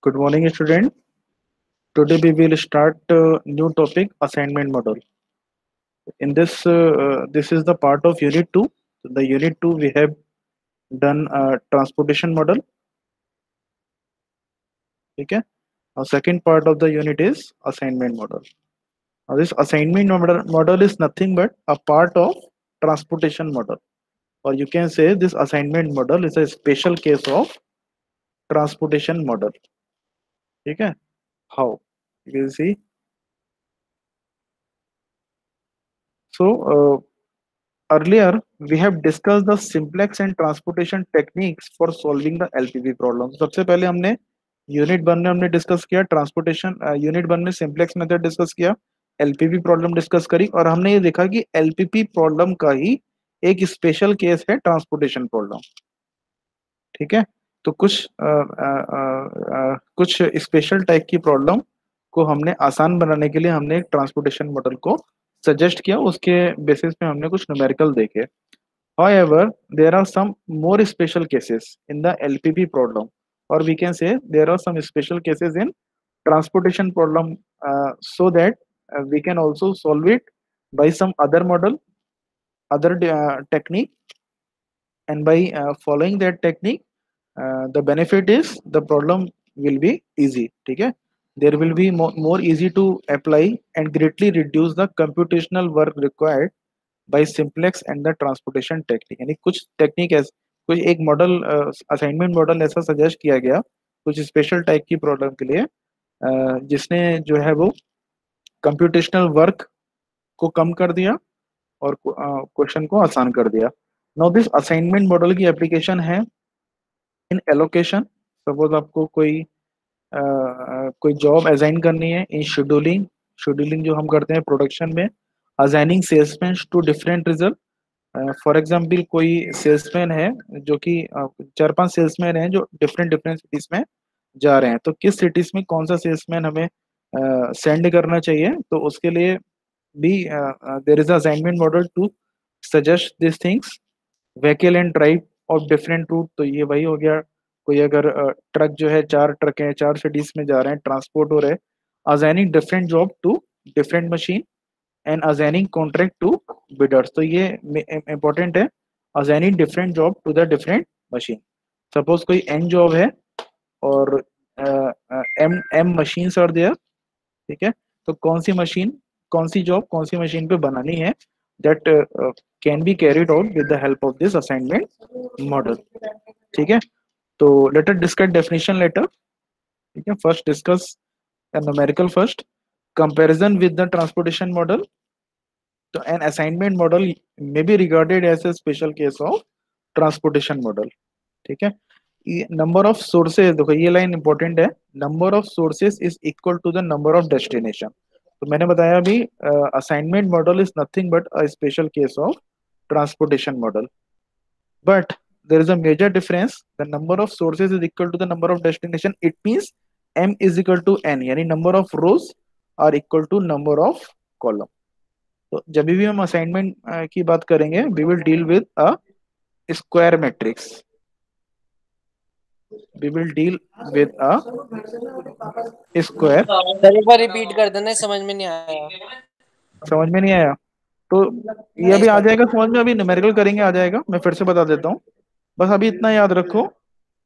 Good morning, student. Today we will start new topic assignment model. In this is the part of Unit 2. The Unit 2 we have done transportation model. Okay. Our second part of the unit is assignment model. Now this assignment model is nothing but a part of transportation model, or you can say this assignment model is a special case of transportation model. Okay. How? You will see. So. Earlier, we have discussed the simplex and transportation techniques for solving the LPV problem. सबसे पहले हमने unit one में हमने discuss किया transportation, unit one में simplex method discuss किया, एलपीवी problem discuss करी और हमने ये देखा कि एलपीपी प्रॉब्लम का ही एक स्पेशल केस है ट्रांसपोर्टेशन प्रॉब्लम। ठीक है, तो कुछ स्पेशल टाइप की प्रॉब्लम को हमने आसान बनाने के लिए हमने एक ट्रांसपोर्टेशन मॉडल को सजेस्ट किया, उसके बेसिस पे हमने कुछ न्यूमेरिकल देखे। However, there are some more special cases in the LPP problem, or we can say there are some special cases in transportation problem, so that we can also solve it by some other model, other technique, and by following that technique, the benefit is the problem will be easy. Okay, there will be more easy to apply and greatly reduce the computational work required by simplex and the transportation technique. यानी कुछ technique है, कुछ एक model assignment model ऐसा suggest किया गया कुछ special type की प्रॉब्लम के लिए, जिसने जो है वो कंप्यूटेशनल वर्क को कम कर दिया और क्वेश्चन को आसान कर दिया। नाउ दिस असाइनमेंट मॉडल की एप्लीकेशन है इन एलोकेशन। सपोज आपको कोई जॉब असाइन करनी है इन शेड्यूलिंग, शेड्यूलिंग जो हम करते हैं प्रोडक्शन में, assigning salesman to different result. For example कोई सेल्समैन है जो कि चार पांच सेल्समैन हैं जो डिफरेंट डिफरेंट सिटीज में जा रहे हैं, तो किस सिटीज में कौन सा सेल्समैन हमें सेंड करना चाहिए, तो उसके लिए भी there is assignment model to suggest this things. Vehicle and drive of different route, तो ये वही हो गया। कोई अगर ट्रक जो है, चार ट्रक हैं, चार सिटीज में जा रहे हैं, ट्रांसपोर्ट हो रहे हैं, assigning different job to different machine and assigning contract to bidders, तो ये इंपॉर्टेंट है। Assigning different job to the different machine. Suppose कोई एन जॉब है और M M machines are there. ठीक है, तो कौन सी जॉब कौन सी मशीन पे बनानी है, that can be carried out with the help of this assignment model. ठीक है, तो let us discuss definition later. ठीक है, first discuss numerical first, comparison with the transportation model. तो an assignment model may be regarded as a special case of transportation model। ठीक है, number of sources, देखो ये लाइन इंपॉर्टेंट है, number of sources is equal to the number of destination. तो मैंने बताया अभी assignment model is nothing but a special case of transportation model, but there is a major difference, the number of sources is equal to the number of destination, it means m is equal to n, यानी number of rows are equal to number of column। तो जब भी हम assignment की बात करेंगे we will deal with a square matrix, we will deal with a square. Sir एक बार रिपीट कर देना, समझ में नहीं आया। समझ में नहीं आया तो ये नहीं अभी आ सर। जाएगा समझ में, अभी न्यूमेरिकल करेंगे आ जाएगा, मैं फिर से बता देता हूँ। बस अभी इतना याद रखो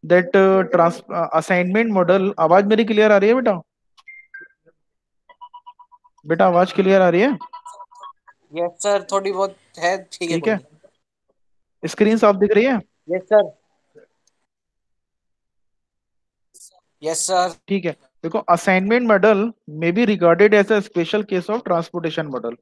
दैट ट्रांस असाइनमेंट मॉडल। आवाज मेरी क्लियर आ रही है बेटा? बेटा आवाज क्लियर आ रही है? यस सर, थोड़ी बहुत है, ठीक है, ठीक कोई है, नहीं। स्क्रीन साफ दिख रही है? Yes sir. Yes sir. ठीक है, देखो assignment model may be regarded as a special case of transportation model.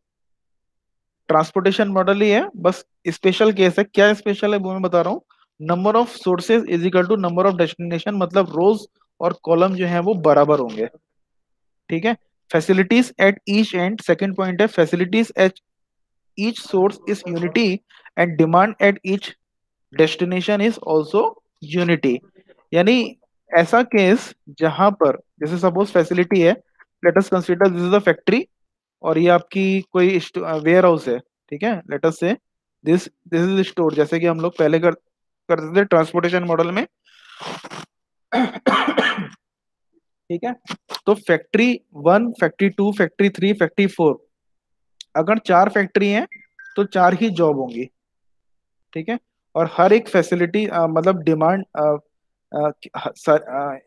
Transportation model ही है, बस स्पेशल केस है। क्या स्पेशल है वो मैं बता रहा हूँ। Number of sources is equal to number of destination, मतलब रोज और कॉलम जो है वो बराबर होंगे। ठीक है, facilities at each end, second point है facilities at each source is unity and demand at each destination is also unity. यानी ऐसा केस जहां पर जैसे सपोज फैसिलिटी है, let us consider this is a factory और ये आपकी कोई वेयर हाउस है। ठीक है, लेट अस से दिस दिस इज स्टोर, जैसे कि हम लोग पहले करते थे ट्रांसपोर्टेशन मॉडल में। ठीक है। तो फैक्ट्री 1, फैक्ट्री 2, फैक्ट्री 3, फैक्ट्री 4, अगर 4 फैक्ट्री हैं तो 4 ही जॉब होंगी। ठीक है। और हर एक फैसिलिटी मतलब demand,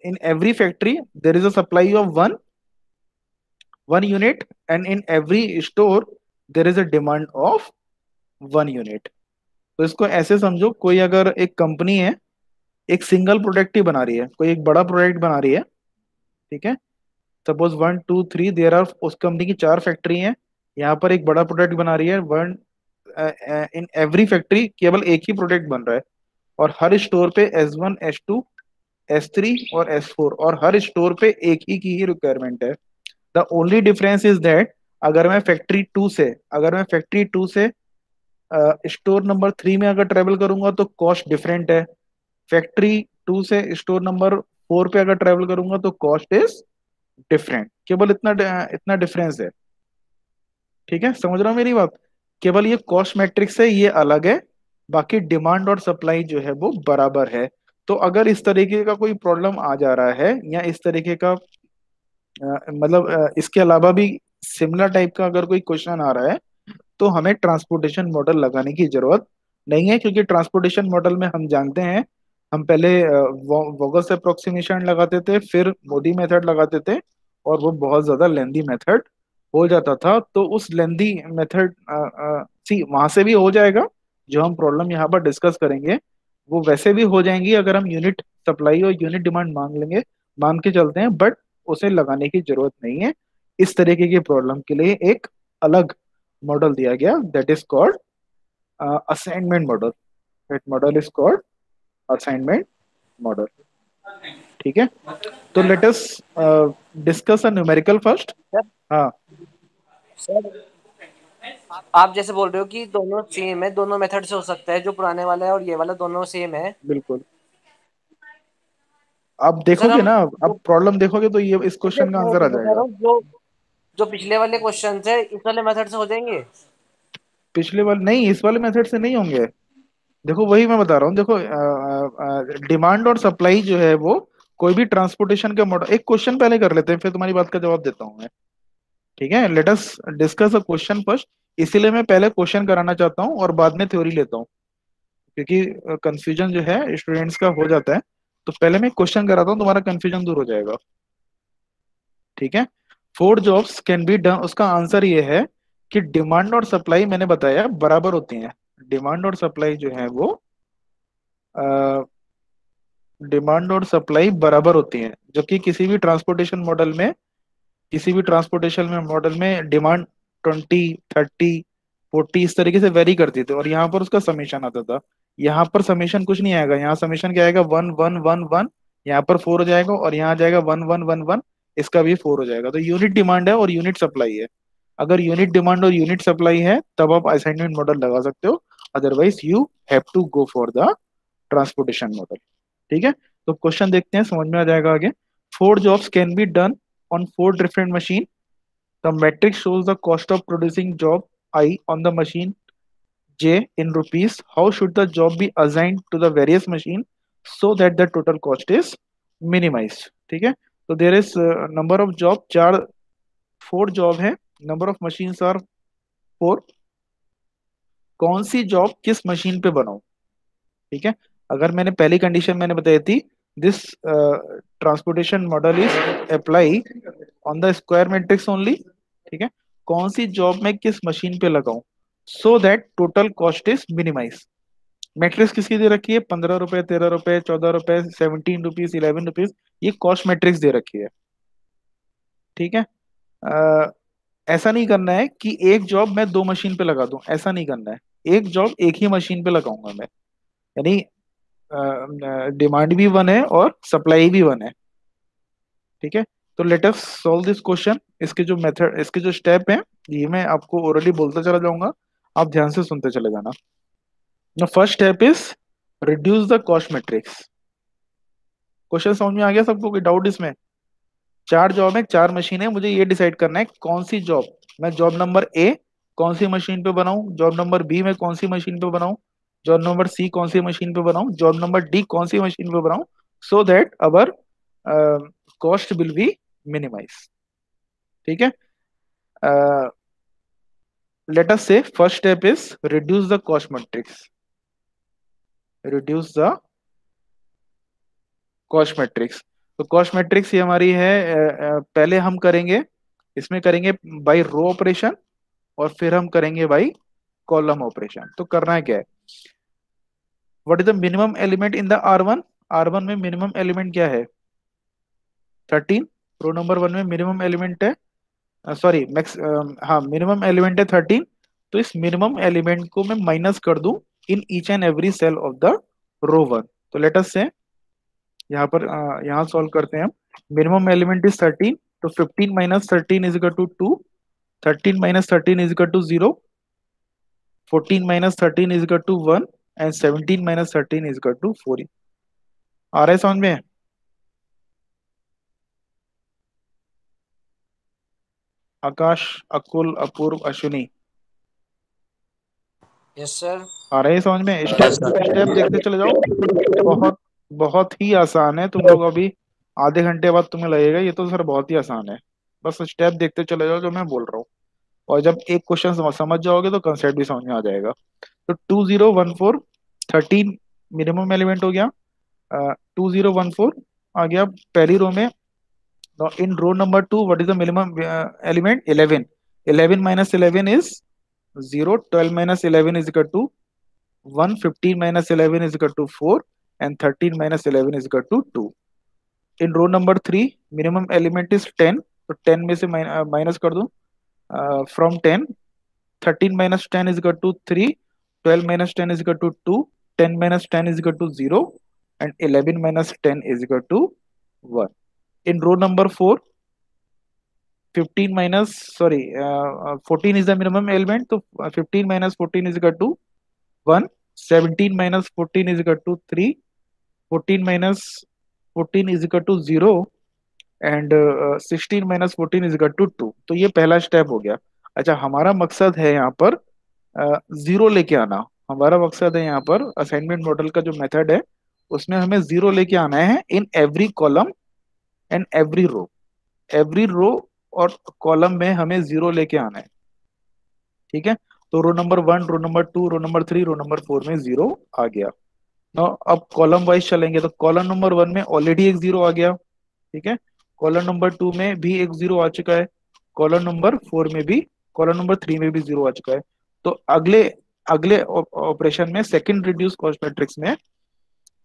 in every factory there is a supply of one unit, and in every store there is a demand of 1 unit. तो इसको ऐसे समझो, कोई अगर एक कंपनी है, एक सिंगल प्रोडक्ट ही बना रही है, कोई एक बड़ा प्रोडक्ट बना रही है। ठीक है। सपोज 1, 2, 3 देर आर, उस कंपनी की 4 फैक्ट्री हैं, यहाँ पर एक बड़ा प्रोडक्ट बना रही है। वन इन एवरी फैक्ट्री केवल एक ही प्रोडक्ट बन रहा है, और हर स्टोर पे S1, S2, S3 और S4, और हर स्टोर पे एक ही की ही रिक्वायरमेंट है। The only difference is that अगर मैं फैक्ट्री टू से स्टोर नंबर 3 में अगर ट्रेवल करूंगा तो कॉस्ट डिफरेंट है। फैक्ट्री 2 से स्टोर नंबर 4 पे अगर ट्रेवल करूंगा तो कॉस्ट इज डिफरेंट। केवल इतना इतना डिफरेंस है। ठीक है, समझ रहा हूँ मेरी बात? केवल ये कॉस्ट मैट्रिक्स है, ये अलग है। बाकी डिमांड और सप्लाई जो है वो बराबर है। तो अगर इस तरीके का कोई प्रॉब्लम आ जा रहा है, या इस तरीके का मतलब इसके अलावा भी सिमिलर टाइप का अगर कोई क्वेश्चन आ रहा है, तो हमें ट्रांसपोर्टेशन मॉडल लगाने की जरूरत नहीं है, क्योंकि ट्रांसपोर्टेशन मॉडल में हम जानते हैं, हम पहले वोगस अप्रोक्सीमेशन लगाते थे, फिर मोदी मेथड लगाते थे, और वो बहुत ज्यादा लेंदी मेथड हो जाता था। तो उस लेंदी मेथड सी वहां से भी हो जाएगा, जो हम प्रॉब्लम यहाँ पर डिस्कस करेंगे वो वैसे भी हो जाएंगी अगर हम यूनिट सप्लाई और यूनिट डिमांड मांग लेंगे, मान के चलते हैं। बट उसे लगाने की जरूरत नहीं है। इस तरीके की प्रॉब्लम के लिए एक अलग मॉडल दिया गया, that is called assignment model. That model is called assignment model. ठीक है। तो let us discuss a numerical first. Sir हाँ, सर आप जैसे बोल रहे हो कि दोनों सेम है, दोनों मेथड से हो सकता है, जो पुराने वाला है और ये वाला दोनों सेम है। बिल्कुल। आप तो सर देखोगे हम ना, जो आप प्रॉब्लम देखोगे तो ये इस जैसे क्वेश्चन का मैं आंसर आ बता रहा जाएगा। हूँ, जो जो पिछले वाले क्वेश्चन है इस वाले मेथड से हो जाएंगे। पिछले वाले नहीं, इस वाले मेथड से नहीं होंगे। देखो वही मैं बता रहा हूँ, देखो डिमांड और सप्लाई जो है वो कोई भी ट्रांसपोर्टेशन के मॉडल, एक क्वेश्चन पहले कर लेते हैं फिर तुम्हारी बात का जवाब देता हूँ मैं। ठीक है, let us discuss a question first. इसीलिए मैं पहले क्वेश्चन कराना चाहता हूँ और बाद में थ्योरी लेता हूँ, क्योंकि कंफ्यूजन जो है स्टूडेंट्स का हो जाता है। तो पहले मैं क्वेश्चन कराता हूँ, तुम्हारा कंफ्यूजन दूर हो जाएगा। ठीक है। 4 जॉब्स कैन बी डन, उसका आंसर ये है कि डिमांड और सप्लाई मैंने बताया बराबर होती हैं। डिमांड और सप्लाई जो है वो डिमांड और सप्लाई बराबर होती हैं, जबकि किसी भी ट्रांसपोर्टेशन में मॉडल में डिमांड 20, 30, 40 इस तरीके से वेरी करती थी, और यहाँ पर उसका समेशन आता था। यहाँ पर समेशन कुछ नहीं आएगा, यहाँ समेशन क्या आएगा, 1, 1, 1, 1। यहाँ पर 4 हो जाएगा, और यहाँ आ जाएगा 1, 1, 1, 1। इसका भी 4 हो जाएगा। तो यूनिट डिमांड है और यूनिट सप्लाई है। अगर यूनिट डिमांड और यूनिट सप्लाई है तब आप असाइनमेंट मॉडल लगा सकते हो, otherwise you have to go for the transportation model. ठीक है। तो क्वेश्चन देखते हैं, समझ में आ जाएगा आगे। 4 jobs can be done on 4 different machine. The matrix shows the cost of producing job I on the machine J in rupees. How should the job be assigned to the various machine so that the total cost is minimized? ठीक है। तो there is number of job 4 job है, number of machines are 4। कौन सी job किस machine पे बनाऊं? ठीक है। अगर मैंने पहली कंडीशन मैंने बताई थी, this transportation model is apply on the square matrix only. ठीक है। कौन सी जॉब मैं किस मशीन पे लगाऊं so that total cost is minimise. Matrix किसकी दे रखी है, 15 रुपए, 13 रुपए, 14 रुपए, 17 रुपीज, 11 रुपीज। ये कॉस्ट मैट्रिक्स दे रखी है। ठीक है। अ, ऐसा नहीं करना है कि एक जॉब मैं 2 मशीन पे लगा दूं, ऐसा नहीं करना है। एक जॉब एक ही मशीन पे लगाऊंगा मैं, यानी डिमांड भी 1 है और सप्लाई भी 1 है। ठीक है। तो let us solve this question. इसके जो मेथड, इसके जो स्टेप हैं, ये मैं आपको ओरली बोलता चला जाऊंगा, आप ध्यान से सुनते चले जाना। The first step is reduce the cost matrix. Question समझ में आ गया सबको, कोई डाउट इसमें? 4 जॉब है, 4 मशीन है, मुझे ये डिसाइड करना है कौन सी जॉब मैं जॉब नंबर ए कौन सी मशीन पे बनाऊं, जॉब नंबर बी में कौन सी मशीन पे बनाऊं, जॉब नंबर सी कौन सी मशीन पे बनाऊं, जॉब नंबर डी कौन सी मशीन पे बनाऊं, so that our cost will be minimized. ठीक है. Let us say first step is reduce the cost matrix. Reduce the cost matrix. तो cost matrix ये हमारी है, पहले हम करेंगे, इसमें करेंगे बाय रो ऑपरेशन और फिर हम करेंगे बाय कॉलम ऑपरेशन. तो करना है क्या है, what is the minimum element in the R1. R1 में मिनिमम एलिमेंट क्या है, 13. रो नंबर 1 में मिनिमम एलिमेंट है, सॉरी मैक्स, हाँ मिनिमम एलिमेंट है 13. तो इस मिनिमम एलिमेंट को मैं माइनस कर दूं in each and every cell of the row 1. तो लेट अस से यहाँ पर यहाँ सॉल्व करते हैं हम. मिनिमम एलिमेंट इज 13, तो 15 minus 13 is equal to 2, 13 minus 13 is equal to 0, 14 minus 13 is equal to 1 and 17 minus 13 is equal to 4. आ रहा है समझ में? Akash, Akul, Apoorv, Ashwini, yes sir. आ रहा है समझ में? स्टेप स्टेप देखते चले जाओ. बहुत बहुत ही आसान है. तुम लोग अभी आधे घंटे बाद तुम्हें लगेगा ये तो सर बहुत ही आसान है. बस स्टेप देखते चले जाओ जो मैं बोल रहा हूँ, और जब एक क्वेश्चन समझ जाओगे तो कंसेप्ट भी समझ में आ जाएगा. तो 2014 13 मिनिमम एलिमेंट हो गया. 2014 आ गया पहली रो में. In row number 2 what is the minimum element, 11. 11 minus 11 is 0, 12 minus 11 is equal to 1, 15 minus 11 is equal to 4 and 13 minus 11 is equal to 2. In row number 3 minimum element is 10. तो 10 में से minus कर दूं from 10. 13 minus 10 is equal to 3, 12 minus 10 is equal to 2, 10 minus 10 is equal to 0, and 11 minus 10 is equal to 1. In row number 4, 15 minus, sorry, 14 is the minimum element, so 15 minus 14 is equal to 1, 17 minus 14 is equal to 3, 14 minus 14 is equal to 0, and 16 minus 14 is equal to 2. तो ये पहला step हो गया. अच्छा, हमारा मकसद है यहाँ पर जीरो लेके आना. हमारा मकसद है यहाँ पर असाइनमेंट मॉडल का जो मेथड है उसमें हमें जीरो लेके आना है in every column and every row. Every row और कॉलम में हमें जीरो लेके आना है. ठीक है. तो row number 1, row number 2, row number 3, row number 4 में जीरो आ गया. अब कॉलम वाइज चलेंगे तो कॉलम नंबर 1 में ऑलरेडी एक जीरो आ गया. ठीक है. कॉलम नंबर 2 में भी एक जीरो आ चुका है. कॉलम नंबर 4 में भी, कॉलम नंबर 3 में भी जीरो आ चुका है. तो अगले अगले ऑपरेशन में सेकंड रिड्यूस कॉस्ट मैट्रिक्स में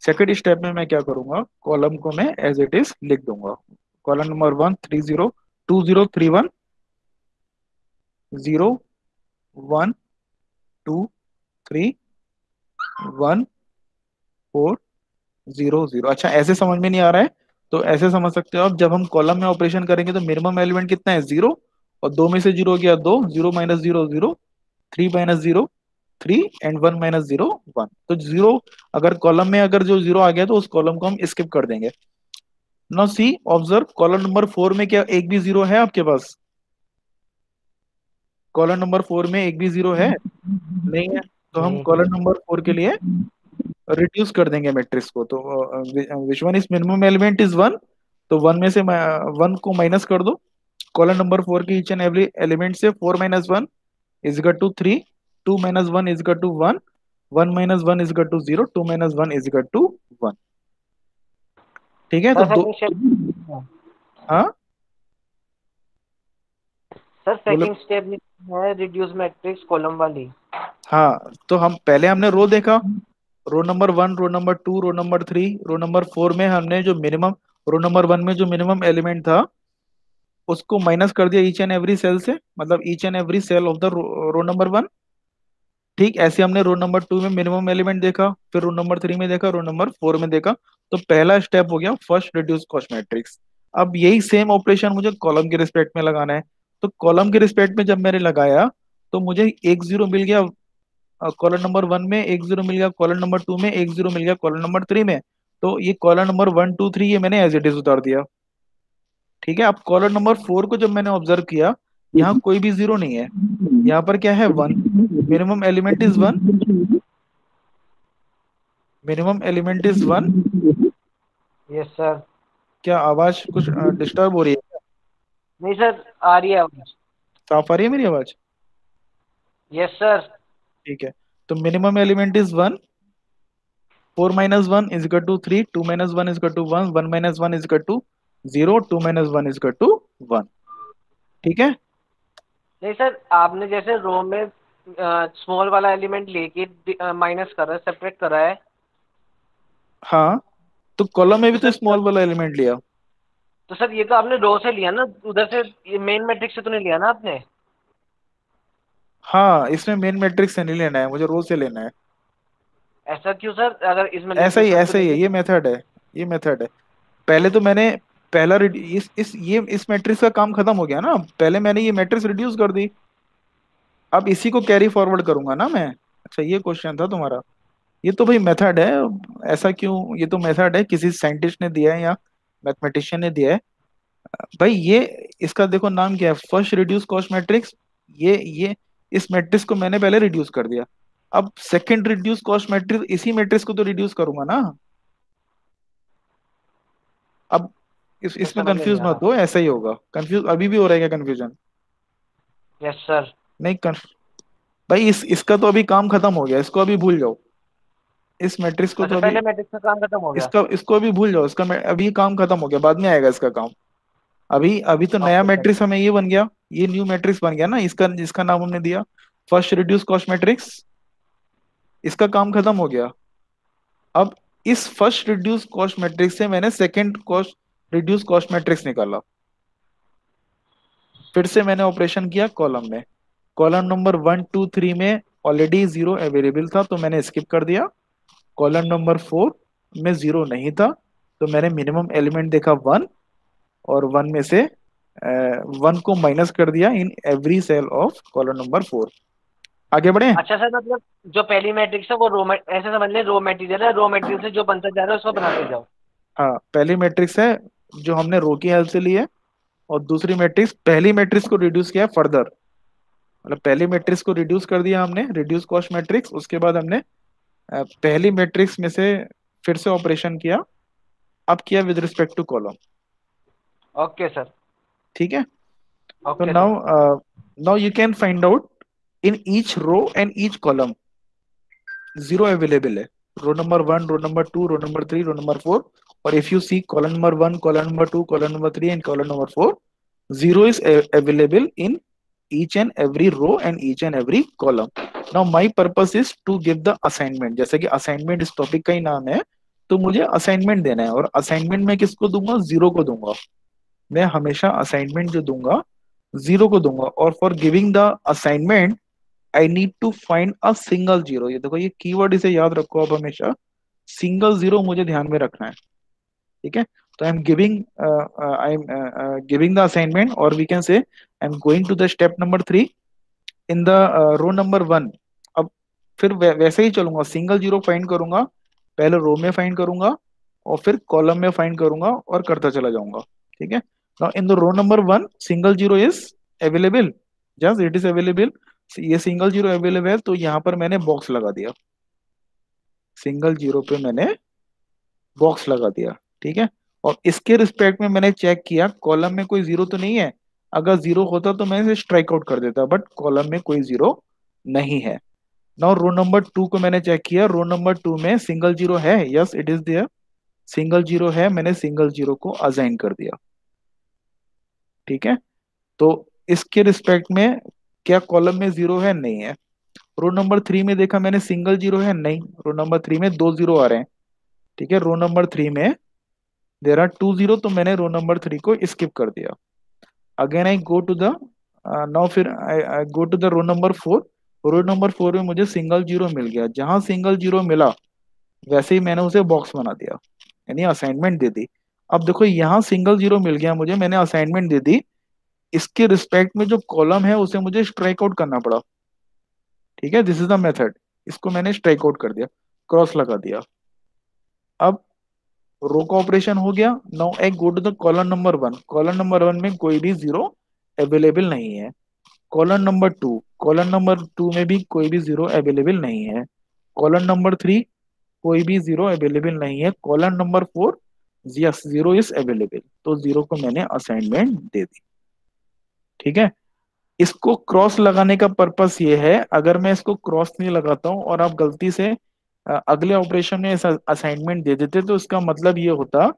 सेकंड स्टेप में मैं क्या करूंगा, कॉलम को मैं एज इट इज लिख दूंगा. Column number 1 30 2031 0 1 2 3 1 4 0 0. अच्छा, ऐसे समझ में नहीं आ रहा है तो ऐसे समझ सकते हो आप. जब हम कॉलम में ऑपरेशन करेंगे तो मिनिमम एलिमेंट कितना है, 0, और 2 में से 0 गया 2, 0 माइनस 0 0, 3 माइनस 0 3 एंड 1 माइनस 0 1. तो 0 अगर कॉलम में अगर जो 0 आ गया तो उस कॉलम को हम स्किप कर देंगे. Now see observe, column number 4 में क्या एक भी 0 है आपके पास? कॉलम नंबर 4 में एक भी 0 है? नहीं है. तो हम कॉलम नंबर 4 के लिए रिड्यूस कर देंगे मैट्रिक्स को. तो विच one is minimum element is 1. तो 1 में से 1 को माइनस कर दो. कॉलम नंबर 4 के ईच एंड एवरी एलिमेंट से 4 minus 1 is equal to 3, 2 minus 1 is equal to 1, 1 minus 1 is equal to 0, 2 minus 1 is equal to 1. ठीक है. तो हाँ सर सेकंड स्टेप है रिड्यूस मैट्रिक्स कॉलम वाली. हाँ, तो हम पहले हमने रो देखा. Row number 1, row number 2, row number 3, row number 4 में हमने जो मिनिमम, रो नंबर 1 में जो मिनिमम एलिमेंट था उसको माइनस कर दिया ईच एंड एवरी सेल से, मतलब each and every cell of the row number 1. ठीक, ऐसे हमने रो नंबर 2 में मिनिमम एलिमेंट देखा, फिर रो नंबर 3 में देखा, रो नंबर 4 में देखा. तो पहला स्टेप हो गया फर्स्ट रिड्यूस कॉस्ट मैट्रिक्स. अब यही सेम ऑपरेशन मुझे कॉलम के रिस्पेक्ट में लगाना है. तो कॉलम के रिस्पेक्ट में जब मैंने लगाया तो मुझे एक जीरो मिल गया कॉलम नंबर 1 में, एक जीरो मिल गया कॉलम नंबर 2 में, एक जीरो मिल गया कॉलम नंबर 3 में. तो ये कॉलम नंबर 1 2 3 ये मैंने एज इट इज उतार दिया. ठीक है. अब कॉलम नंबर 4 को जब मैंने ऑब्जर्व किया, यहाँ कोई भी जीरो नहीं है. यहाँ पर क्या है, 1. Minimum element is 1. Minimum element is 1. Yes sir. क्या आवाज कुछ डिस्टर्ब हो रही है? नहीं सर, आ रही है आवाज। साफ आ रही है मेरी आवाज? Yes sir. ठीक है। तो मिनिमम एलिमेंट इज 1, 4 - 1 = 3, 2 - 1 = 1, 1 - 1 = 0, 2 - 1 = 1। ठीक है। नहीं सर, आपने जैसे रो में स्मॉल वाला एलिमेंट लेके माइनस करा है, सेपरेट करा है। हाँ, तो कॉलम में भी तो तो सर स्मॉल वाला एलिमेंट लिया। तो सर ये तो आपने रो से लिया ना, उधर से, ये मेन मैट्रिक्स से तो नहीं लिया ना आपने? हाँ, इसमें मेन मैट्रिक्स से नहीं लेना है, मुझे रो से लेना है। ऐसा क्यों सर, अगर इसमें लेंगे तब तो ऐसा ही है, लेंगे। ये मेथड है। ये मेथड है। पहले तो मैंने पहला इस मैट्रिक्स का काम खत्म हो गया ना, पहले मैंने ये मैट्रिक्स रिड्यूस कर दी। अब इसी को कैरी फॉरवर्ड करूंगा ना मैं। अच्छा, ये क्वेश्चन था तुम्हारा। ये तो भाई मेथड है। ऐसा क्यों? ये तो मेथड है, किसी साइंटिस्ट ने दिया है या मैथमेटिशियन ने दिया है। भाई ये, इसका देखो नाम क्या है, फर्स्ट रिड्यूस कॉस्ट मैट्रिक्स। ये इस मैट्रिक्स को मैंने पहले रिड्यूस कर दिया। अब सेकंड रिड्यूस कॉस्ट मैट्रिक्स, इसी मैट्रिक्स को तो रिड्यूस करूंगा ना। अब सर इसमें समझ में नहीं कंफ्यूज आ मत रहा। हो, ऐसा ही होगा। कंफ्यूज अभी भी हो रहा है क्या कंफ्यूजन? Yes sir. नहीं भाई इसका तो अभी काम खत्म हो गया, इसको अभी भूल जाओ। इस मैट्रिक्स को तो अच्छा, अभी, पहले मैट्रिक्स का काम खत्म हो गया। इसको अभी भूल जाओ। अभी काम खत्म हो गया, बाद में आएगा इसका काम। अभी अभी तो नया ओके सर। मैट्रिक्स हमें ये बन गया। ये न्यू मैट्रिक्स बन गया ना, इसका जिसका नाम हमने दिया फर्स्ट रिड्यूस कॉस्ट मैट्रिक्स। इसका काम खत्म हो गया। अब इस फर्स्ट रिड्यूस कॉस्ट मैट्रिक्स से मैंने second cost reduce cost matrix निकाला। फिर से मैंने ऑपरेशन किया कॉलम में। कॉलम नंबर 1 2 3 में ऑलरेडी जीरो अवेलेबल था, तो मैंने स्किप कर दिया। कॉलम नंबर 4 में जीरो नहीं था, तो मैंने मिनिमम एलिमेंट देखा 1, और 1 में से 1 को माइनस कर दिया in every cell of column number 4। आगे बढ़े। अच्छा सर, मतलब जो पहली मैट्रिक्स है वो ऐसे समझ लें रो मटेरियल है, रो मटेरियल से जो बनता जा रहा है उसको बनाते जाओ। हाँ, पहली मैट्रिक्स है जो हमने रो की हेल्प से ली है, और दूसरी मैट्रिक्स, पहली मैट्रिक्स को रिड्यूस किया फर्दर। मतलब पहली मैट्रिक्स को रिड्यूस कर दिया हमने, रिड्यूस कॉस्ट मैट्रिक्स। उसके बाद हमने पहली मैट्रिक्स में से फिर से ऑपरेशन किया। अब किया with respect to column. Okay sir. ठीक है। तो okay sir. Now you can find out in each row and each column zero available है। Row number 1, row number 2, row number 3, row number 4। और if you see column number 1, column number 2, column number 3 and column number 4, zero is available in each and every row and each and every column. Now my purpose is to give the assignment। जैसे कि assignment इस topic का ही नाम है, तो मुझे assignment देना है। और असाइनमेंट मैं किसको दूंगा? जीरो को दूंगा। मैं हमेशा असाइनमेंट जो दूंगा, जीरो को दूंगा। और for giving the assignment I need to find a single zero. ये देखो, ये कीवर्ड इसे याद रखो आप हमेशा। सिंगल जीरो मुझे ध्यान में रखना है। ठीक है। तो I am giving the assignment, और we can say I am going to the step number 3 in the row number 1। अब फिर वैसे ही चलूंगा, सिंगल जीरो फाइंड करूंगा, पहले रो में फाइंड करूंगा, और फिर कॉलम में फाइंड करूंगा, और करता चला जाऊंगा। ठीक है। Now in the row number 1 single zero is available. Just it is available. ये सिंगल जीरो अवेलेबल है, तो यहाँ पर मैंने बॉक्स लगा दिया। सिंगल जीरो पे मैंने बॉक्स लगा दिया। ठीक है। और इसके रिस्पेक्ट में मैंने चेक किया कॉलम में कोई जीरो तो नहीं है। अगर जीरो होता तो मैं इसे स्ट्राइक आउट कर देता, बट कॉलम में कोई जीरो नहीं है। नाउ रो नंबर 2 को मैंने चेक किया, रो नंबर 2 में सिंगल जीरो है। Yes, it is there. Single zero है, मैंने सिंगल जीरो को असाइन कर दिया। ठीक है। तो इसके रिस्पेक्ट में क्या कॉलम में जीरो है? नहीं है। रो नंबर 3 में देखा मैंने, सिंगल जीरो है? नहीं। रो नंबर 3 में दो जीरो आ रहे हैं। ठीक है। रो नंबर 3 में देर आर टू जीरो, तो मैंने रो नंबर 3 को स्किप कर दिया। Again I go to the, now फिर I go to the row number 4। Row number 4 में मुझे सिंगल जीरो मिल गया। जहां सिंगल जीरो मिला वैसे ही मैंने उसे बॉक्स बना दिया, यानी असाइनमेंट दे दी। अब देखो, यहाँ सिंगल जीरो मिल गया मुझे, मैंने असाइनमेंट दे दी। इसके रिस्पेक्ट में जो कॉलम है उसे मुझे स्ट्राइक आउट करना पड़ा। ठीक है, दिस इज द मेथड। इसको मैंने स्ट्राइक आउट कर दिया, क्रॉस लगा दिया। अब रो का ऑपरेशन हो गया। Now I go to the column number 1। Column number 1 में कोई भी जीरो अवेलेबल नहीं है। कॉलम नंबर 2 में भी कोई भी जीरो अवेलेबल नहीं है। कॉलम नंबर 3 कोई भी जीरो अवेलेबल नहीं है। Column number 4 yes, 0 is available, तो 0 को मैंने असाइनमेंट दे दी। ठीक है, इसको क्रॉस लगाने का पर्पस ये है, अगर मैं इसको क्रॉस नहीं लगाता हूं और आप गलती से अगले ऑपरेशन में असाइनमेंट दे देते, तो इसका मतलब ये होता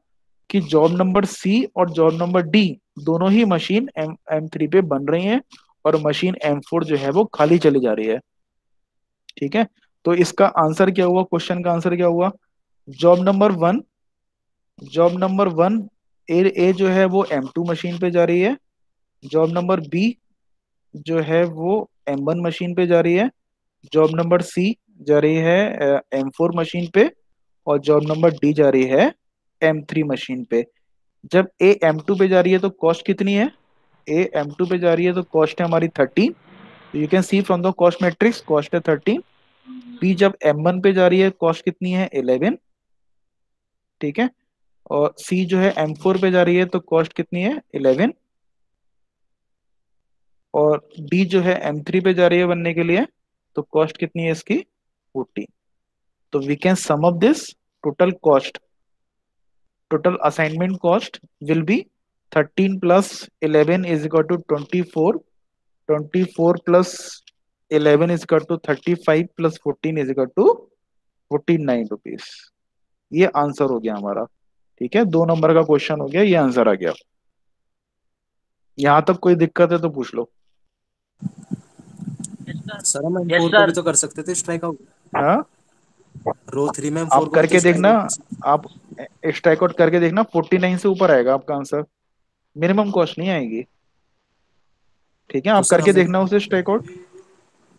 कि जॉब नंबर सी और जॉब नंबर डी दोनों ही मशीन M3 पे बन रही हैं, और मशीन M4 जो है वो खाली चली जा रही है। ठीक है, तो इसका आंसर क्या हुआ, क्वेश्चन का आंसर क्या हुआ? Job number one, job number one A जो है वो M2 मशीन पे जा रही है। जॉब नंबर बी जो है वो M1 मशीन पे जा रही है। जॉब नंबर सी जा रही है M4 मशीन पे। और जॉब नंबर डी जा रही है M3 मशीन पे। जब ए M2 पे जा रही है तो कॉस्ट कितनी है? ए M2 पे जा रही है तो कॉस्ट है हमारी 13। तो you can C from the cost matrix, cost है 13। बी जब M1 पे जा रही है कॉस्ट कितनी है? 11। ठीक है, और सी जो है M4 पे जा रही है तो कॉस्ट कितनी है? 11। और डी जो है M3 पे जा रही है बनने के लिए, तो कॉस्ट कितनी है इसकी? 14। तो we can sum up this, total cost, total assignment cost will be 13 plus 11 is equal to 24, 24 plus 11 is equal to 35 plus 14 is equal to 49 rupees. ये आंसर हो गया हमारा। ठीक है, 2 नंबर का क्वेश्चन हो गया, ये आंसर आ गया। यहां तक कोई दिक्कत है तो पूछ लो। सर हम यस M4 को भी सर। तो कर सकते थे स्ट्राइक आउट। हाँ, रो 3 में आप M4 को भी तो करके स्ट्राइक देखना, आउट कर सकते। आप स्ट्राइक आउट करके देखना, 49 से ऊपर आएगा आपका आंसर, मिनिमम कॉस्ट नहीं आएगी। ठीक है, तो आप सर करके हमें देखना उसे स्ट्राइक आउट, उसे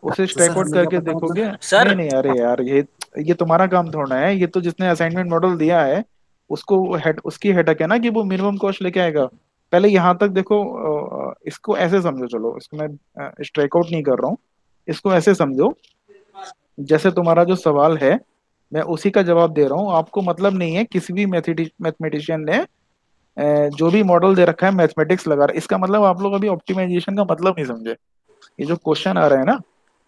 तो सर स्ट्राइक आउट हमें क्या करके पता देखोगे। मतलब। नहीं सर नहीं, अरे यार, ये तुम्हारा काम थोड़ा है, ये तो जिसने असाइनमेंट मॉडल दिया है उसको हेड, उसकी हेडक है ना कि वो मिनिमम कॉस्ट लेके आएगा। पहले यहाँ तक देखो, इसको ऐसे समझो, चलो इसको मैं स्ट्राइक आउट नहीं कर रहा हूँ, इसको ऐसे समझो, जैसे तुम्हारा जो सवाल है मैं उसी का जवाब दे रहा हूँ। आपको मतलब नहीं है किसी भी मैथमेटिशियन ने जो भी मॉडल दे रखा है मैथमेटिक्स लगा रहा है, इसका मतलब आप लोग अभी ऑप्टिमाइजेशन का मतलब नहीं समझे। ये जो क्वेश्चन आ रहा है ना,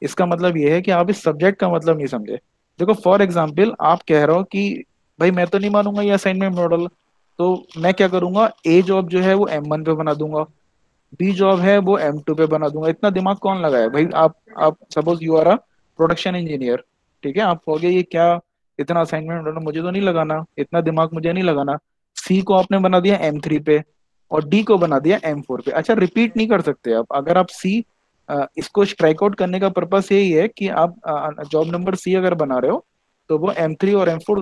इसका मतलब ये है कि आप इस सब्जेक्ट का मतलब नहीं समझे। देखो फॉर एग्जाम्पल, आप कह रहे हो कि भाई मैं तो नहीं मानूंगा ये असाइनमेंट मॉडल, तो मैं क्या करूंगा, ए जॉब जो है वो M1 पे बना दूंगा, बी जॉब है वो M2 पे बना दूंगा। इतना दिमाग कौन लगाए भाई? आप suppose you are a production engineer, ठीक है, आप कहोगे ये क्या, इतना असाइनमेंट मॉडल मुझे तो नहीं लगाना, इतना दिमाग मुझे नहीं लगाना। सी को आपने बना दिया M3 पे, और डी को बना दिया M4 पे। अच्छा, रिपीट नहीं कर सकते आप, अगर आप सी, इसको स्ट्राइक आउट करने का पर्पस यही है कि आप जॉब नंबर सी अगर बना रहे हो तो वो M3 और M4,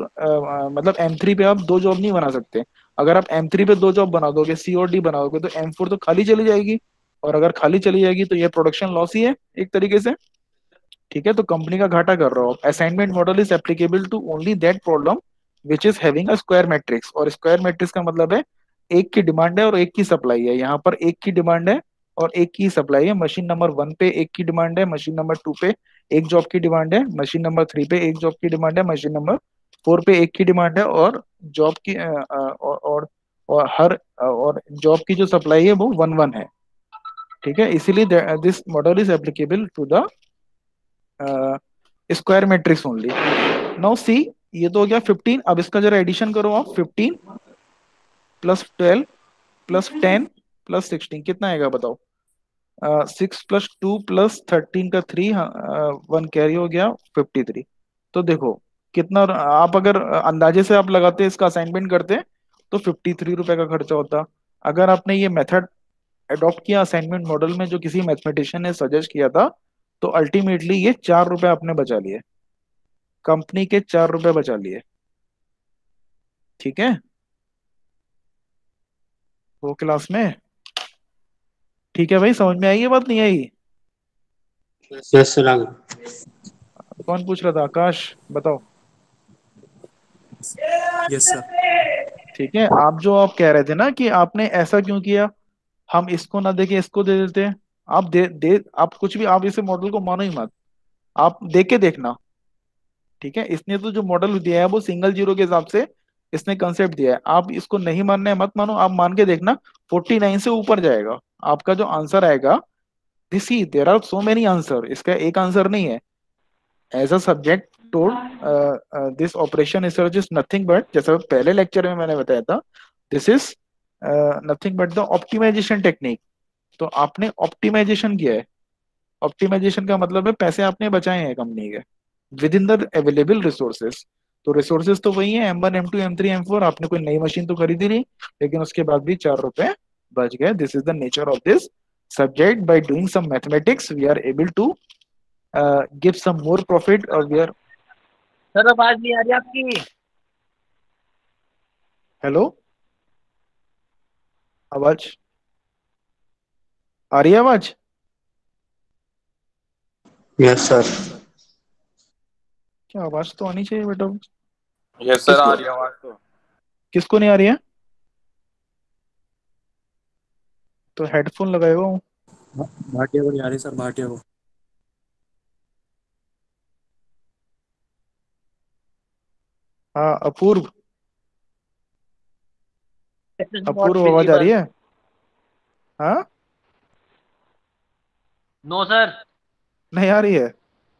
मतलब M3 पे आप 2 जॉब नहीं बना सकते। अगर आप M3 पे 2 जॉब बना दोगे, सी और डी बनाओगे, तो M4 तो खाली चली जाएगी, और अगर खाली चली जाएगी तो ये प्रोडक्शन लॉस ही है एक तरीके से। ठीक है, तो कंपनी का घाटा कर रहा हो। Assignment model is applicable to only that problem which is having a square matrix, और स्क्वायर मैट्रिक्स का मतलब है एक की डिमांड है और एक की सप्लाई है। यहाँ पर एक की डिमांड है और एक की सप्लाई है। मशीन नंबर 1 पे एक की डिमांड है, मशीन नंबर 2 पे एक जॉब की डिमांड है, मशीन नंबर 3 पे एक जॉब की डिमांड है, मशीन नंबर 4 पे एक की डिमांड है, और जॉब की और हर और जॉब की जो सप्लाई है वो 1-1 है। ठीक है, इसीलिए this model is applicable to the square matrix only. Now see, ये तो हो गया 15। अब इसका जरा एडिशन करो आप, 15 प्लस 12 प्लस 10 प्लस 16 कितना आएगा बताओ? 6 प्लस 2 प्लस 13 का 3, 1 कैरी हो गया, 53। तो देखो कितना, आप अगर अंदाजे से आप लगाते इसका असाइनमेंट करते तो 53 रुपए का खर्चा होता। अगर आपने ये मेथड अडॉप्ट किया असाइनमेंट मॉडल में जो किसी मैथमेटिशियन ने सजेस्ट किया था, तो अल्टीमेटली ये 4 रुपए आपने बचा लिए, कंपनी के 4 रुपए बचा लिए। ठीक है, वो क्लास में। ठीक है भाई, समझ में आई ये बात, नहीं आई? यस सर, आ गया। कौन पूछ रहा था? आकाश, बताओ। Yes sir. ठीक है, आप जो आप कह रहे थे ना कि आपने ऐसा क्यों किया, हम इसको ना देके इसको दे देते। आप आप कुछ भी, आप इसे मॉडल को मानो ही मत, आप देख के देखना। ठीक है, इसने तो जो मॉडल दिया है वो सिंगल जीरो के हिसाब से इसने कंसेप्ट दिया है। आप इसको नहीं मानना है मत मानो, आप मान के देखना, 49 से ऊपर जाएगा आपका जो आंसर आएगा। दिस ही there are so many answer, इसका एक आंसर नहीं है। As a subject told this operation research is nothing but, जैसा पहले लेक्चर में मैंने बताया था, this is nothing but the optimization technique. तो आपने ऑप्टिमाइजेशन किया है. ऑप्टिमाइजेशन का मतलब है पैसे आपने बचाए हैं कंपनी के with in the available resources. तो रिसोर्सेज तो वही है, M1 M2 M3 M4. आपने कोई नई मशीन तो खरीदी नहीं, लेकिन उसके बाद भी 4 रुपए बच गए. This is the nature of this subject. By doing some mathematics we are able to give some more profit और वी आर. सर आवाज नहीं आ रही आपकी. हेलो, आवाज आ रही है? आवाज यस सर. क्या आवाज तो आनी चाहिए बेटा. यस सर, आ रही है आवाज तो. किसको नहीं आ रही है? तो हेडफोन लगाए हुआ हूँ. भाटिया को नहीं आ रही सर, भाटिया को. हाँ अपूर्व, Not अपूर्व आवाज आ रही visible. है? हाँ नो सर. नहीं आ रही है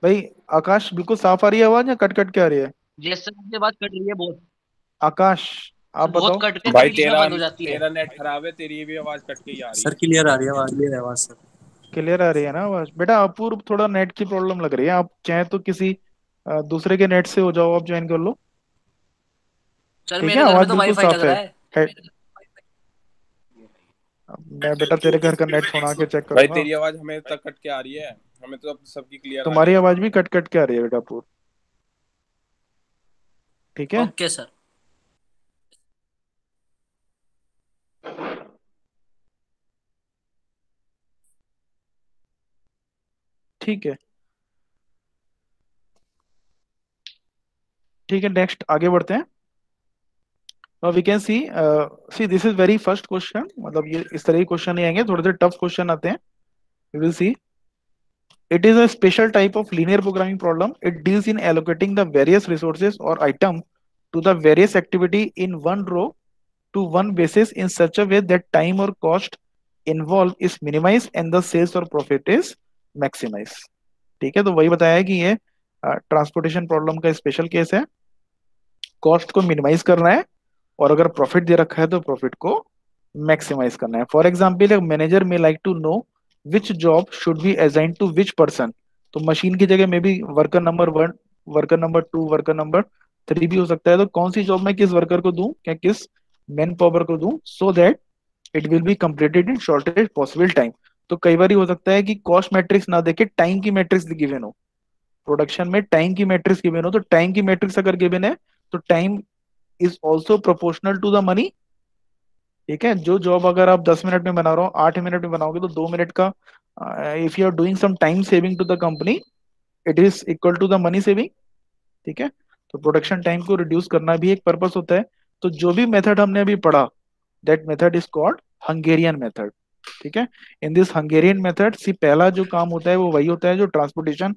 भाई. आकाश बिल्कुल साफ आ रही है आवाज या कट कट के आ रही है? यस सर, आपकी बात कट रही है बहुत. आकाश आप बहुत बताओ. कट के भाई बीच में तेरा बंद हो जाती है. तेरा नेट खराब है, तेरी भी आवाज कट के ही आ रही सर है. क्लियर आ रही है आवाज, क्लियर है आवाज सर. क्लियर आ रही है ना आवाज? बेटा अपूर्व थोड़ा नेट की प्रॉब्लम लग रही है. आप चाहे तो किसी दूसरे के नेट से हो जाओ, आप ज्वाइन कर लो. सर ठीक है, मेरे घर में आवाज तो बिल्कुल वाईफाई लग साफ रहा है. है. मैं बेटा तेरे घर का नेट छोड़ा के चेक भाई करूंगा. तेरी आवाज हमें तक कट के आ रही है, हमें तो अब सबकी क्लियर आ रही तुम्हारी है. आवाज भी कट कट के आ रही है बेटा अपूर्व. ठीक है, ओके सर. ठीक है, ठीक है. नेक्स्ट आगे बढ़ते हैं. We can see this is very first question. मतलब ये इस तरह के क्वेश्चन नहीं आएंगे, थोड़े से टफ क्वेश्चन आते हैं. We will see. It is a special type of linear programming problem. It deals in allocating the various resources or item to the various activity in one row to one basis in such a way that time or cost involved is minimized and the sales or profit is maximized. ठीक है, तो वही बताया है कि ये transportation problem का special case है. कॉस्ट को मिनिमाइज करना है और अगर प्रॉफिट दे रखा है तो प्रॉफिट को मैक्सिमाइज करना है. फॉर एग्जाम्पल मैनेजर में like to know which job should be assign to which person. तो मशीन की जगह में भी worker number 1, worker number 2, worker number 3 भी हो सकता है. तो कौन सी जॉब मैं किस वर्कर को दूं, क्या किस मैन पावर को दूं, so that it will be completed in shortest possible time. तो कई बार हो सकता है कि कॉस्ट मैट्रिक्स ना देके टाइम की मैट्रिक्स गिवन हो. प्रोडक्शन में टाइम की मैट्रिक्स गिवन हो, तो टाइम की मैट्रिक्स अगर गिवन है तो time is also proportional to the money. ठीक है, जो जॉब अगर आप 10 मिनट में बना रहे हो 8 मिनट में बनाओगे तो 2 मिनट का, if you are doing some time saving to the company, it is equal to the money saving. ठीक है, तो प्रोडक्शन टाइम को रिड्यूस करना भी एक पर्पस होता है. तो जो भी मेथड हमने अभी पढ़ा, that method is called Hungarian method. ठीक है, इन दिस हंगेरियन मेथड सी पहला जो काम होता है वो वही होता है जो ट्रांसपोर्टेशन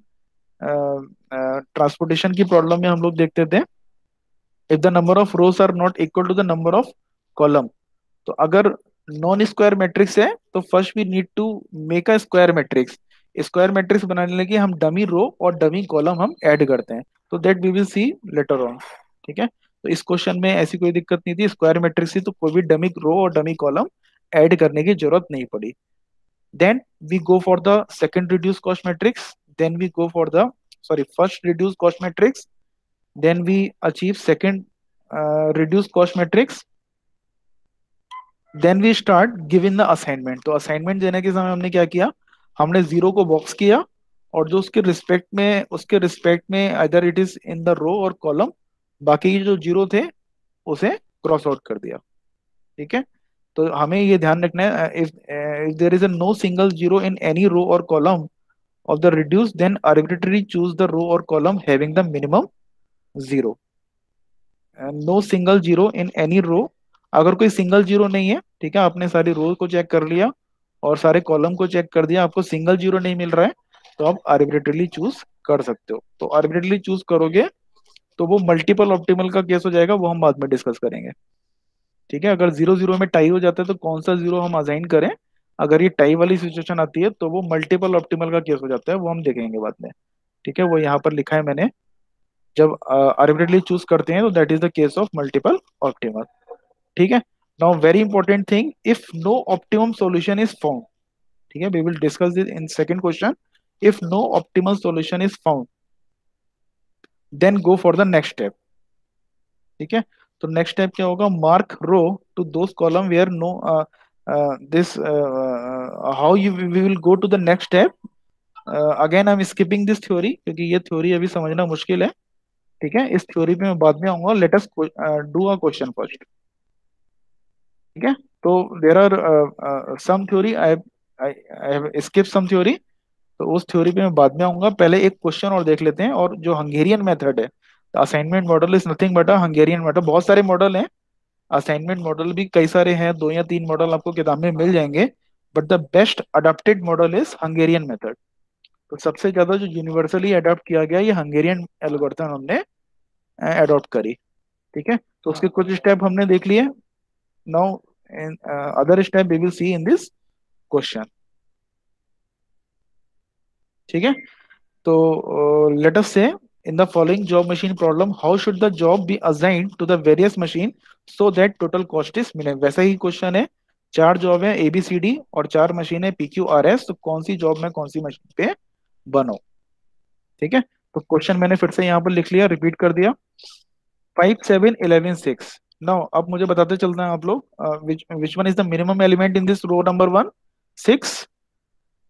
की प्रॉब्लम में हम लोग देखते थे. If the number of rows are not equal to the number of column. तो अगर नॉन स्क्वायर मैट्रिक्स है तो first we need to make a square matrix. Square matrix बनाने लगे हम डमी रो और डमी कॉलम हम ऐड करते हैं. तो that we will see later on. ठीक है, तो इस क्वेश्चन में ऐसी कोई दिक्कत नहीं थी. स्क्वायर मैट्रिक्स थी तो कोई भी डमी रो और डमी कॉलम ऐड करने की जरूरत नहीं पड़ी. Then we go for the second reduce cost matrix. Then we go for the first reduce cost matrix. Then we achieve second reduce cost matrix. Then we start giving the assignment. तो assignment देने के समय हमने क्या किया, हमने zero को box किया और जो उसके रिस्पेक्ट में other it is in the row और कॉलम, बाकी जो जीरो थे उसे क्रॉस आउट कर दिया. ठीक है, तो हमें ये ध्यान रखना है, if there is a no single zero in any row और column of the reduce, then arbitrarily choose the row or column having the minimum zero. And no single zero in any row. अगर कोई single zero नहीं है, ठीक है, आपने सारी रो को चेक कर लिया और सारे कॉलम को चेक कर दिया, आपको सिंगल जीरो नहीं मिल रहा है, तो आप आर्बिट्रेटली चूज कर सकते हो. तो आर्बिट्रेटली चूज करोगे तो वो मल्टीपल ऑप्टिमल का केस हो जाएगा, वो हम बाद में डिस्कस करेंगे. ठीक है, अगर 0-0 में टाई हो जाता है तो कौन सा जीरो हम असाइन करें. अगर ये टाई वाली सिचुएशन आती है तो वो मल्टीपल ऑप्टिमल का केस हो जाता है, वो हम देखेंगे बाद में. ठीक है, वो यहाँ पर लिखा है मैंने. जब आर्बिट्रेटली चूज करते हैं तो that is the case of multiple optimal. ठीक है, now very important thing, if no optimum solution is found, ठीक है, we will discuss this in second question, if no optimal solution is found then go for the next step. ठीक है, तो next step क्या होगा, mark row to those column where no this how you we will go to the next step. Again I am skipping this theory क्योंकि ये theory अभी समझना मुश्किल है। ठीक है, इस थ्योरी पे मैं बाद में आऊंगा, let us do a question first. ठीक है, तो there are some theory I have skip some theory, तो उस थ्योरी पे मैं बाद में आऊंगा, पहले एक क्वेश्चन और देख लेते हैं। और जो हंगेरियन मेथड है, assignment model is nothing but a Hungarian method. बहुत सारे मॉडल हैं, असाइनमेंट मॉडल भी कई सारे हैं, 2 या 3 मॉडल आपको किताब में मिल जाएंगे, but the best adopted model is Hungarian method. तो सबसे ज्यादा जो यूनिवर्सली अडॉप्ट किया गया ये हंगेरियन एल्गोरिथम हमने अडॉप्ट करी। ठीक है, तो उसके कुछ स्टेप हमने देख लिए। Now other step we will see in this question. ठीक है, तो लेट अस से in the following job machine problem how should the job be assigned to the various machine so that total cost is minimum। वैसा ही question है, 4 job है ABCD और 4 machine है PQRS, तो कौन सी जॉब में कौन सी मशीन पे बनो। ठीक है, तो क्वेश्चन मैंने फिर से यहाँ पर लिख लिया, रिपीट कर दिया, 5 7 11 6। नाउ अब मुझे बताते चलते हैं आप लोग which one is the minimum element in this row number 1, 6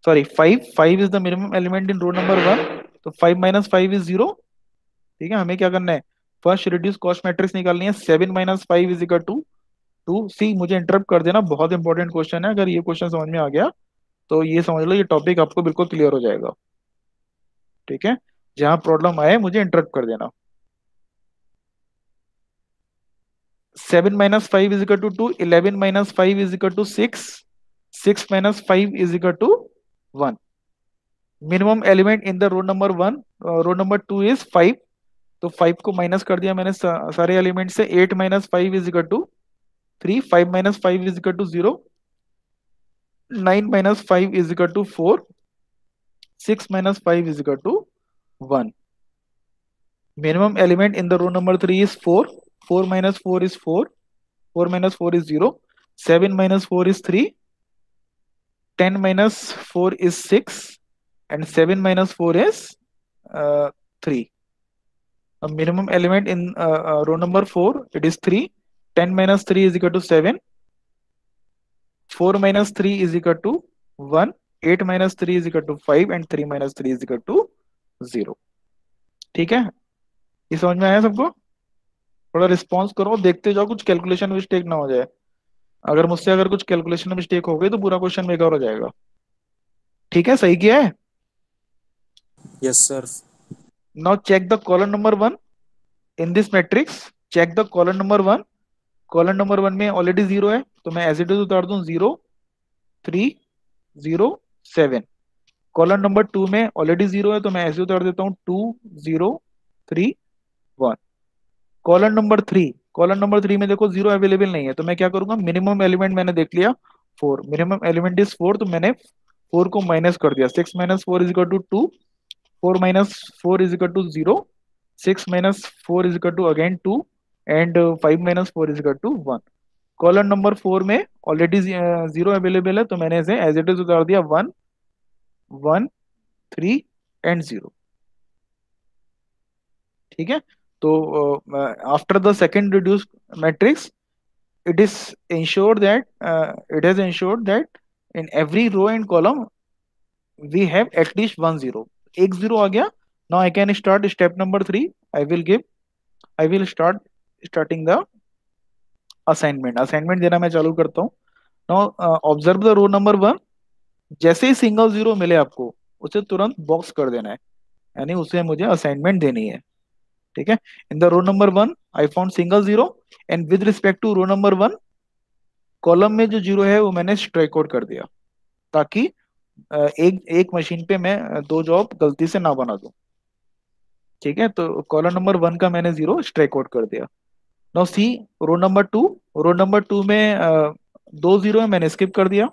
sorry 5 is the minimum element in row number 1, तो 5 - 5 इज 0। ठीक है, हमें क्या करना है, फर्स्ट रिड्यूस कॉस्ट मैट्रिक्स निकालनी है, 7 - 5 इज इक्वल टू 2। सी मुझे इंटरप्ट कर देना, बहुत इंपॉर्टेंट क्वेश्चन है, अगर ये क्वेश्चन समझ में आ गया तो ये समझ लो ये टॉपिक आपको बिल्कुल क्लियर हो जाएगा। ठीक है, जहां प्रॉब्लम आए मुझे इंटरप्ट कर देना। 7 - 5 is equal to 2, 11 - 5 is equal to 6, 6 - 5 is equal to 1। Minimum element in the row number 1, row number 2 is 5, तो 5 को माइनस कर दिया मैंने सारे एलिमेंट से, 8 - 5 is equal to 3, 5 - 5 is equal to 0, 9 - 5 is equal to 4, 6 - 5 is equal to 1. Minimum element in the row number 3 is 4. 4 - 4 is 4. 4 - 4 is 0. 7 - 4 is 3. 10 - 4 is 6. And 7 - 4 is 3. A minimum element in row number 4, it is 3. 10 - 3 is equal to 7. 4 - 3 is equal to 1. 8 - 3 is equal to 5 and 3 - 3 is equal to 0। ठीक है, ये समझ में आया सबको? थोड़ा response करो, देखते जाओ कुछ कैलकुलेशन मिस्टेक ना हो जाए। अगर कुछ कैलकुलेशन मिस्टेक हो गई तो पूरा क्वेश्चन बेकार हो जाएगा। ठीक है, सही किया है? Yes sir. Now check the column number 1 in this matrix. Check the column number 1। Column number 1 में ऑलरेडी 0 है तो मैं एज इट इज उतार दूं, 0 3 0 7। कॉलम नंबर 2 में ऑलरेडी 0 है तो मैं ऐसे उतार देता हूँ, 2 0 3 1। कॉलम नंबर 3 में देखो 0 अवेलेबल नहीं है तो मैं क्या करूंगा, मिनिमम एलिमेंट मैंने देख लिया 4, मिनिमम एलिमेंट इज 4, तो मैंने 4 को माइनस कर दिया, 6 - 4 is equal to 2, 4 - 4 is equal to 0, 6 - 4 is equal to again 2 and 5 - 4 is equal to 1। Column number 4 में ऑलरेडी 0 अवेलेबल है तो मैंने इसे एज इट इज उतार दिया, 1 1 3 एंड 0। ठीक है, तो after the second reduced matrix it is ensured that it has ensured that in every row and column we have at least 1 0। एक 0 आ गया। now I can start step number 3। I will start starting the assignment देना मैं चालू करता हूँ। now observe the row number 1। जैसे ही single 0 मिले आपको उसे तुरंत बॉक्स कर देना है, यानी उसे मुझे असाइनमेंट देनी है। ठीक है, in the row number 1 I found single 0 and with respect to row number 1 column में जो 0 है वो मैंने स्ट्राइक आउट कर दिया, ताकि एक मशीन पे मैं 2 जॉब गलती से ना बना दूं। ठीक है, तो कॉलम नंबर 1 का मैंने 0 स्ट्राइक आउट कर दिया। Now see row number 2। Row number 2 में 2 0 है, मैंने स्किप कर दिया।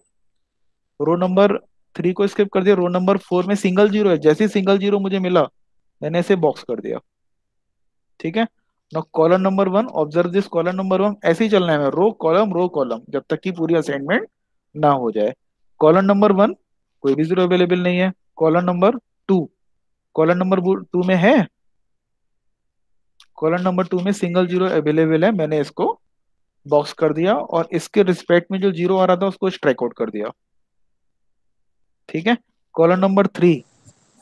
रो नंबर 3 को स्किप कर दिया। रो नंबर 4 में सिंगल 0 है, जैसे ही सिंगल 0 मुझे मिला मैंने इसे बॉक्स कर दिया। ठीक है। now column number 1, observe this column number 1, ऐसे ही चलना है, रो कॉलम जब तक कि पूरी असाइनमेंट ना हो जाए। कॉलम नंबर 1 कोई भी जीरो अवेलेबल नहीं है। कॉलम नंबर 2, कॉलम नंबर 2 में है, कॉलम नंबर 2 में सिंगल जीरो अवेलेबल है, मैंने इसको बॉक्स कर दिया और इसके रिस्पेक्ट में जो जीरो आ रहा था उसको स्ट्राइक आउट कर दिया। ठीक है। Column number 3,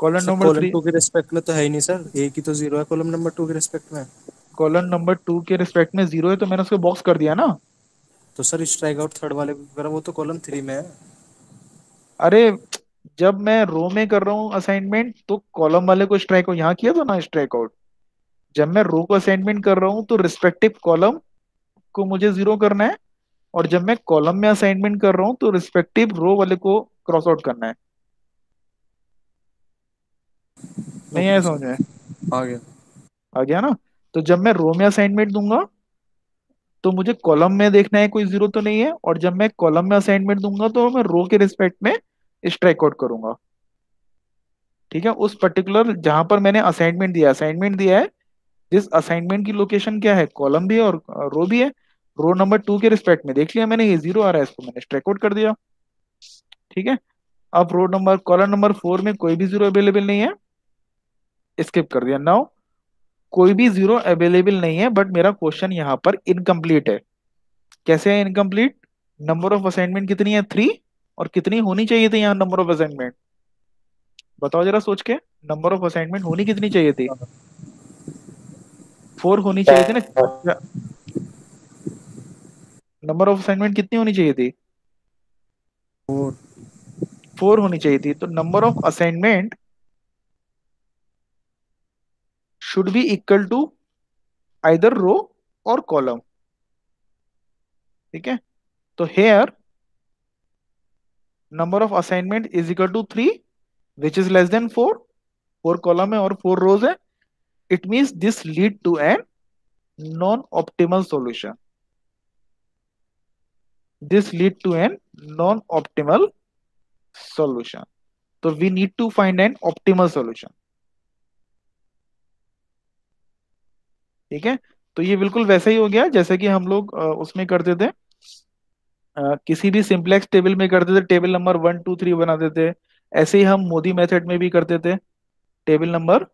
column sir number column 3, 2 के रिस्पेक्ट में तो है ही नहीं सर, एक ही तो जीरो है कॉलम नंबर 2 के रिस्पेक्ट में। कॉलम नंबर 2 के रिस्पेक्ट में जीरो है तो मैंने उसको बॉक्स कर दिया ना। तो सर स्ट्राइक आउट थर्ड वाले को करा, वो तो कॉलम 3 में है। अरे जब मैं रो में कर रहा हूँ असाइनमेंट तो कॉलम वाले को स्ट्राइक आउट यहाँ किया था ना, स्ट्राइक आउट। जब मैं रो को असाइनमेंट कर रहा हूँ तो रिस्पेक्टिव कॉलम को मुझे जीरो करना है, और जब मैं कॉलम में असाइनमेंट कर रहा हूँ तो रिस्पेक्टिव रो वाले को क्रॉस आउट करना है। नहीं आया ओके समझ में? सर, आ गया। आ गया ना। तो जब मैं रो में असाइनमेंट दूंगा तो मुझे कॉलम में देखना है कोई जीरो तो नहीं है, और जब मैं कॉलम में असाइनमेंट दूंगा तो मैं रो के रिस्पेक्ट में स्ट्राइक आउट करूंगा। ठीक है। उस पर्टिकुलर जहां पर मैंने असाइनमेंट दिया है, जिस असाइनमेंट की लोकेशन क्या है, कॉलम भी है और रो भी है, रो नंबर 2 के रिस्पेक्ट में देख लिया मैंने ये जीरो आ रहा है, इसको मैंने स्ट्राइक आउट कर दिया। ठीक है। अब कॉलम नंबर 4 में कोई भी जीरो अवेलेबल नहीं है, स्किप कर दिया। नाउ कोई भी जीरो अवेलेबल नहीं है, बट मेरा क्वेश्चन यहाँ पर इनकम्प्लीट है। कैसे है इनकम्प्लीट? नंबर ऑफ असाइनमेंट कितनी है, 3, और कितनी होनी चाहिए थी यहाँ नंबर ऑफ असाइनमेंट? बताओ जरा सोच के, नंबर ऑफ असाइनमेंट होनी कितनी चाहिए थी? 4 होनी चाहिए थी ना। नंबर ऑफ असाइनमेंट कितनी होनी चाहिए थी? और 4 होनी चाहिए थी। तो number of assignment should be equal to either row और कॉलम। ठीक है। तो here number of assignment is equal to 3 which is less than 4। 4 column है और 4 रोज है। It means this lead to an non optimal solution. This lead to an non optimal solution. तो we need to find an optimal solution. ठीक है। तो ये बिल्कुल वैसा ही हो गया जैसे कि हम लोग उसमें करते थे, किसी भी सिंपलेक्स टेबल में करते थे, टेबल नंबर 1 2 3 बनाते थे। ऐसे ही हम मोदी मेथड में भी करते थे, टेबल नंबर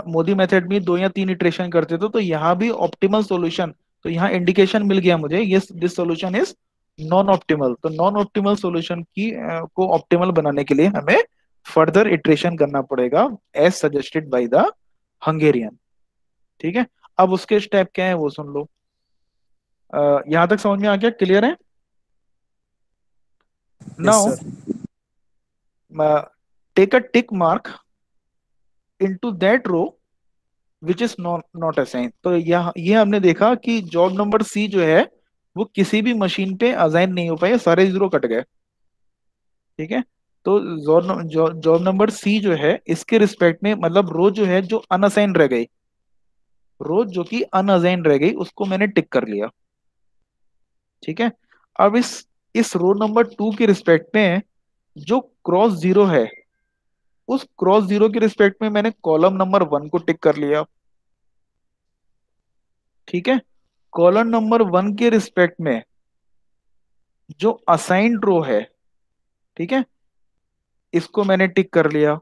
मोदी मेथड में 2 या 3 इटरेशन करते थे। तो यहाँ भी ऑप्टिमल सॉल्यूशन, तो यहाँ इंडिकेशन मिल गया मुझे, ये this solution is non optimal. तो नॉन ऑप्टिमल सॉल्यूशन की को ऑप्टिमल बनाने के लिए हमें फर्दर इटरेशन करना पड़ेगा as suggested by the Hungarian. ठीक है। अब उसके स्टेप क्या है वो सुन लो। यहाँ तक समझ में आ गया? क्लियर है? Yes now sir. Take a tick mark into that row which is not assign. तो ये हमने देखा कि जॉब नंबर सी जो है वो किसी भी मशीन पे असाइन नहीं हो पाए, सारे जीरो कट गए। ठीक है। तो जॉब नंबर सी जो है इसके रिस्पेक्ट में, मतलब रो जो है जो अनअसाइन रह गई, रो जो कि अनअसाइन रह गई उसको मैंने टिक कर लिया। ठीक है। अब इस रो नंबर 2 के रिस्पेक्ट में जो क्रॉस जीरो है, उस क्रॉस जीरो के रिस्पेक्ट में मैंने कॉलम नंबर 1 को टिक कर लिया। ठीक है। कॉलम नंबर 1 के रिस्पेक्ट में जो असाइंड रो है, ठीक है, इसको मैंने टिक कर लिया।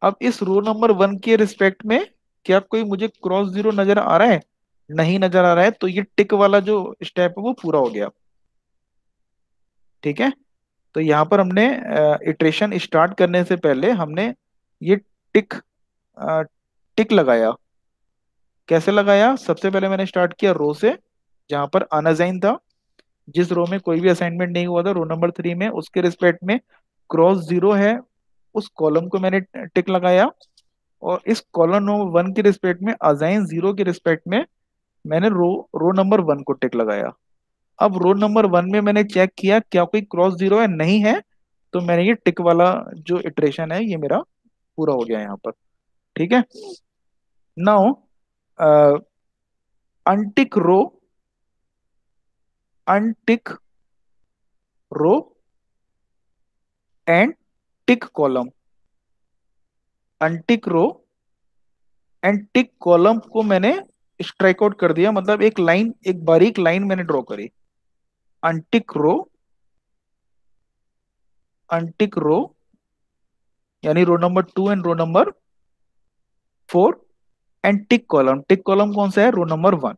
अब इस रो नंबर 1 के रिस्पेक्ट में क्या कोई मुझे क्रॉस जीरो नजर आ रहा है? नहीं नजर आ रहा है, तो ये टिक वाला जो स्टेप है वो पूरा हो गया। ठीक है। तो यहाँ पर हमने इटरेशन स्टार्ट करने से पहले हमने ये टिक टिक लगाया। कैसे लगाया? सबसे पहले मैंने स्टार्ट किया रो से, जहां पर अनअसाइन था, जिस रो में कोई भी असाइनमेंट नहीं हुआ था, रो नंबर 3 में, उसके रिस्पेक्ट में क्रॉस जीरो है, उस कॉलम को मैंने टिक लगाया। और इस कॉलम नंबर 1 के रिस्पेक्ट में असाइन जीरो के रिस्पेक्ट में मैंने रो नंबर 1 को टिक लगाया। अब रो नंबर 1 में मैंने चेक किया क्या कोई क्रॉस जीरो है, नहीं है, तो मैंने ये टिक वाला जो इटरेशन है ये मेरा पूरा हो गया यहाँ पर। ठीक है। Now untick row, untick row and tick column, untick row and tick column को मैंने स्ट्राइक आउट कर दिया, मतलब एक लाइन, एक बारीक लाइन मैंने ड्रॉ करी। अनटिक रो, अनटिक रो यानी row number 2 and row number 4, and tick column, tick column कौन सा है, रो नंबर 1।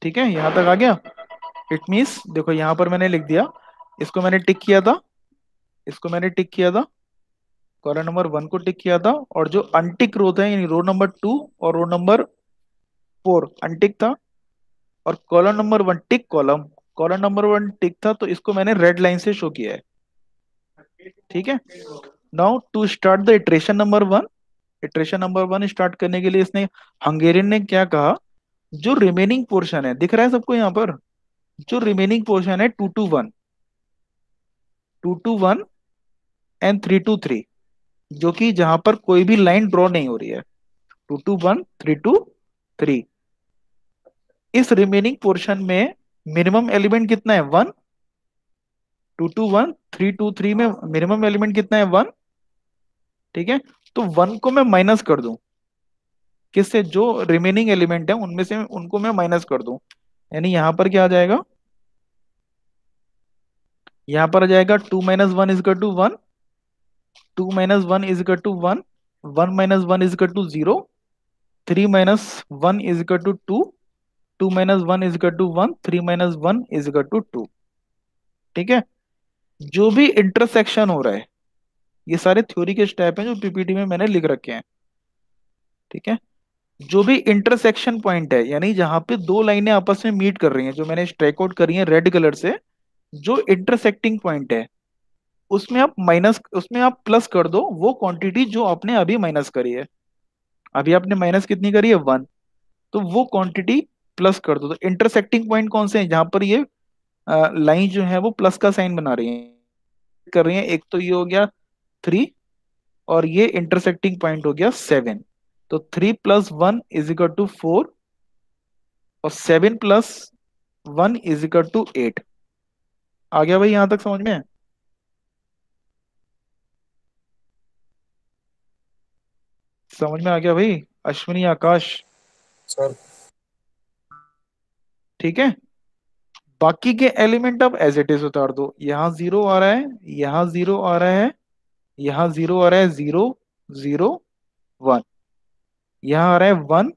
ठीक है, यहां तक आ गया। इट मीन्स देखो यहां पर मैंने लिख दिया, इसको मैंने टिक किया था, इसको मैंने टिक किया था, कॉलम नंबर 1 को टिक किया था, और जो अनटिक रो था यानी रो नंबर 2 और रो नंबर 4 अनटिक था, और column number 1 tick column, column number 1 टिक था, तो इसको मैंने रेड लाइन से शो किया है। ठीक है, now to start the iteration number 1, iteration number 1 start करने के लिए इसने, हंगेरियन ने क्या कहा, जो रिमेनिंग पोर्शन है, दिख रहा है सबको यहाँ पर, जो रिमेनिंग पोर्शन है 2 to 1, 2 to 1 एंड 3 to 3, जो कि जहां पर कोई भी लाइन ड्रॉ नहीं हो रही है, 2 to 1, 3 to 3, इस रिमेनिंग पोर्शन में मिनिमम एलिमेंट कितना है, 1, 2 to 1, 3 to 3 में मिनिमम एलिमेंट कितना है, 1। ठीक है, तो 1 को मैं माइनस कर दूं, किससे, जो रिमेनिंग एलिमेंट है उनमें से उनको मैं माइनस कर दूं, यानी यहां पर क्या आ जाएगा, यहां पर आ जाएगा 2 minus 1 is equal to 1, 2 minus 1 is equal to 1, 1 minus 1 is equal to 0, 3 minus 1 is equal to 2, 2 minus 1 is equal to 1, 3 minus 1 is equal to 2। ठीक है, जो भी इंटरसेक्शन हो रहा है, ये सारे थ्योरी के स्टेप हैं जो पीपीटी में मैंने लिख रखे हैं। ठीक है, जो भी इंटरसेक्शन पॉइंट है, यानी जहां पे दो लाइनें आपस में मीट कर रही हैं, जो मैंने स्ट्राइक आउट करी है रेड कलर से, जो इंटरसेक्टिंग पॉइंट है, उसमें आप माइनस, उसमें आप प्लस कर दो वो क्वांटिटी जो आपने अभी माइनस करी है। अभी आपने माइनस कितनी करी है, 1, तो वो क्वांटिटी प्लस कर दो। तो इंटरसेक्टिंग पॉइंट कौन से हैं, जहां पर ये लाइन जो है वो प्लस का साइन बना रही है, कर रही है, एक तो ये हो गया 3, और ये इंटरसेक्टिंग पॉइंट हो गया 7। तो 3 + 1 इज इक्वल टू 4, और 7 + 1 इज इक्वल टू 8। आ गया भाई यहां तक समझ में, समझ में आ गया भाई, अश्विनी, आकाश। सर ठीक है, बाकी के एलिमेंट अब एज इट इज उतार दो, यहाँ 0 आ रहा है, यहाँ 0 आ रहा है, यहाँ 0 आ रहा है, 0 0 1, यहाँ आ रहा है 1,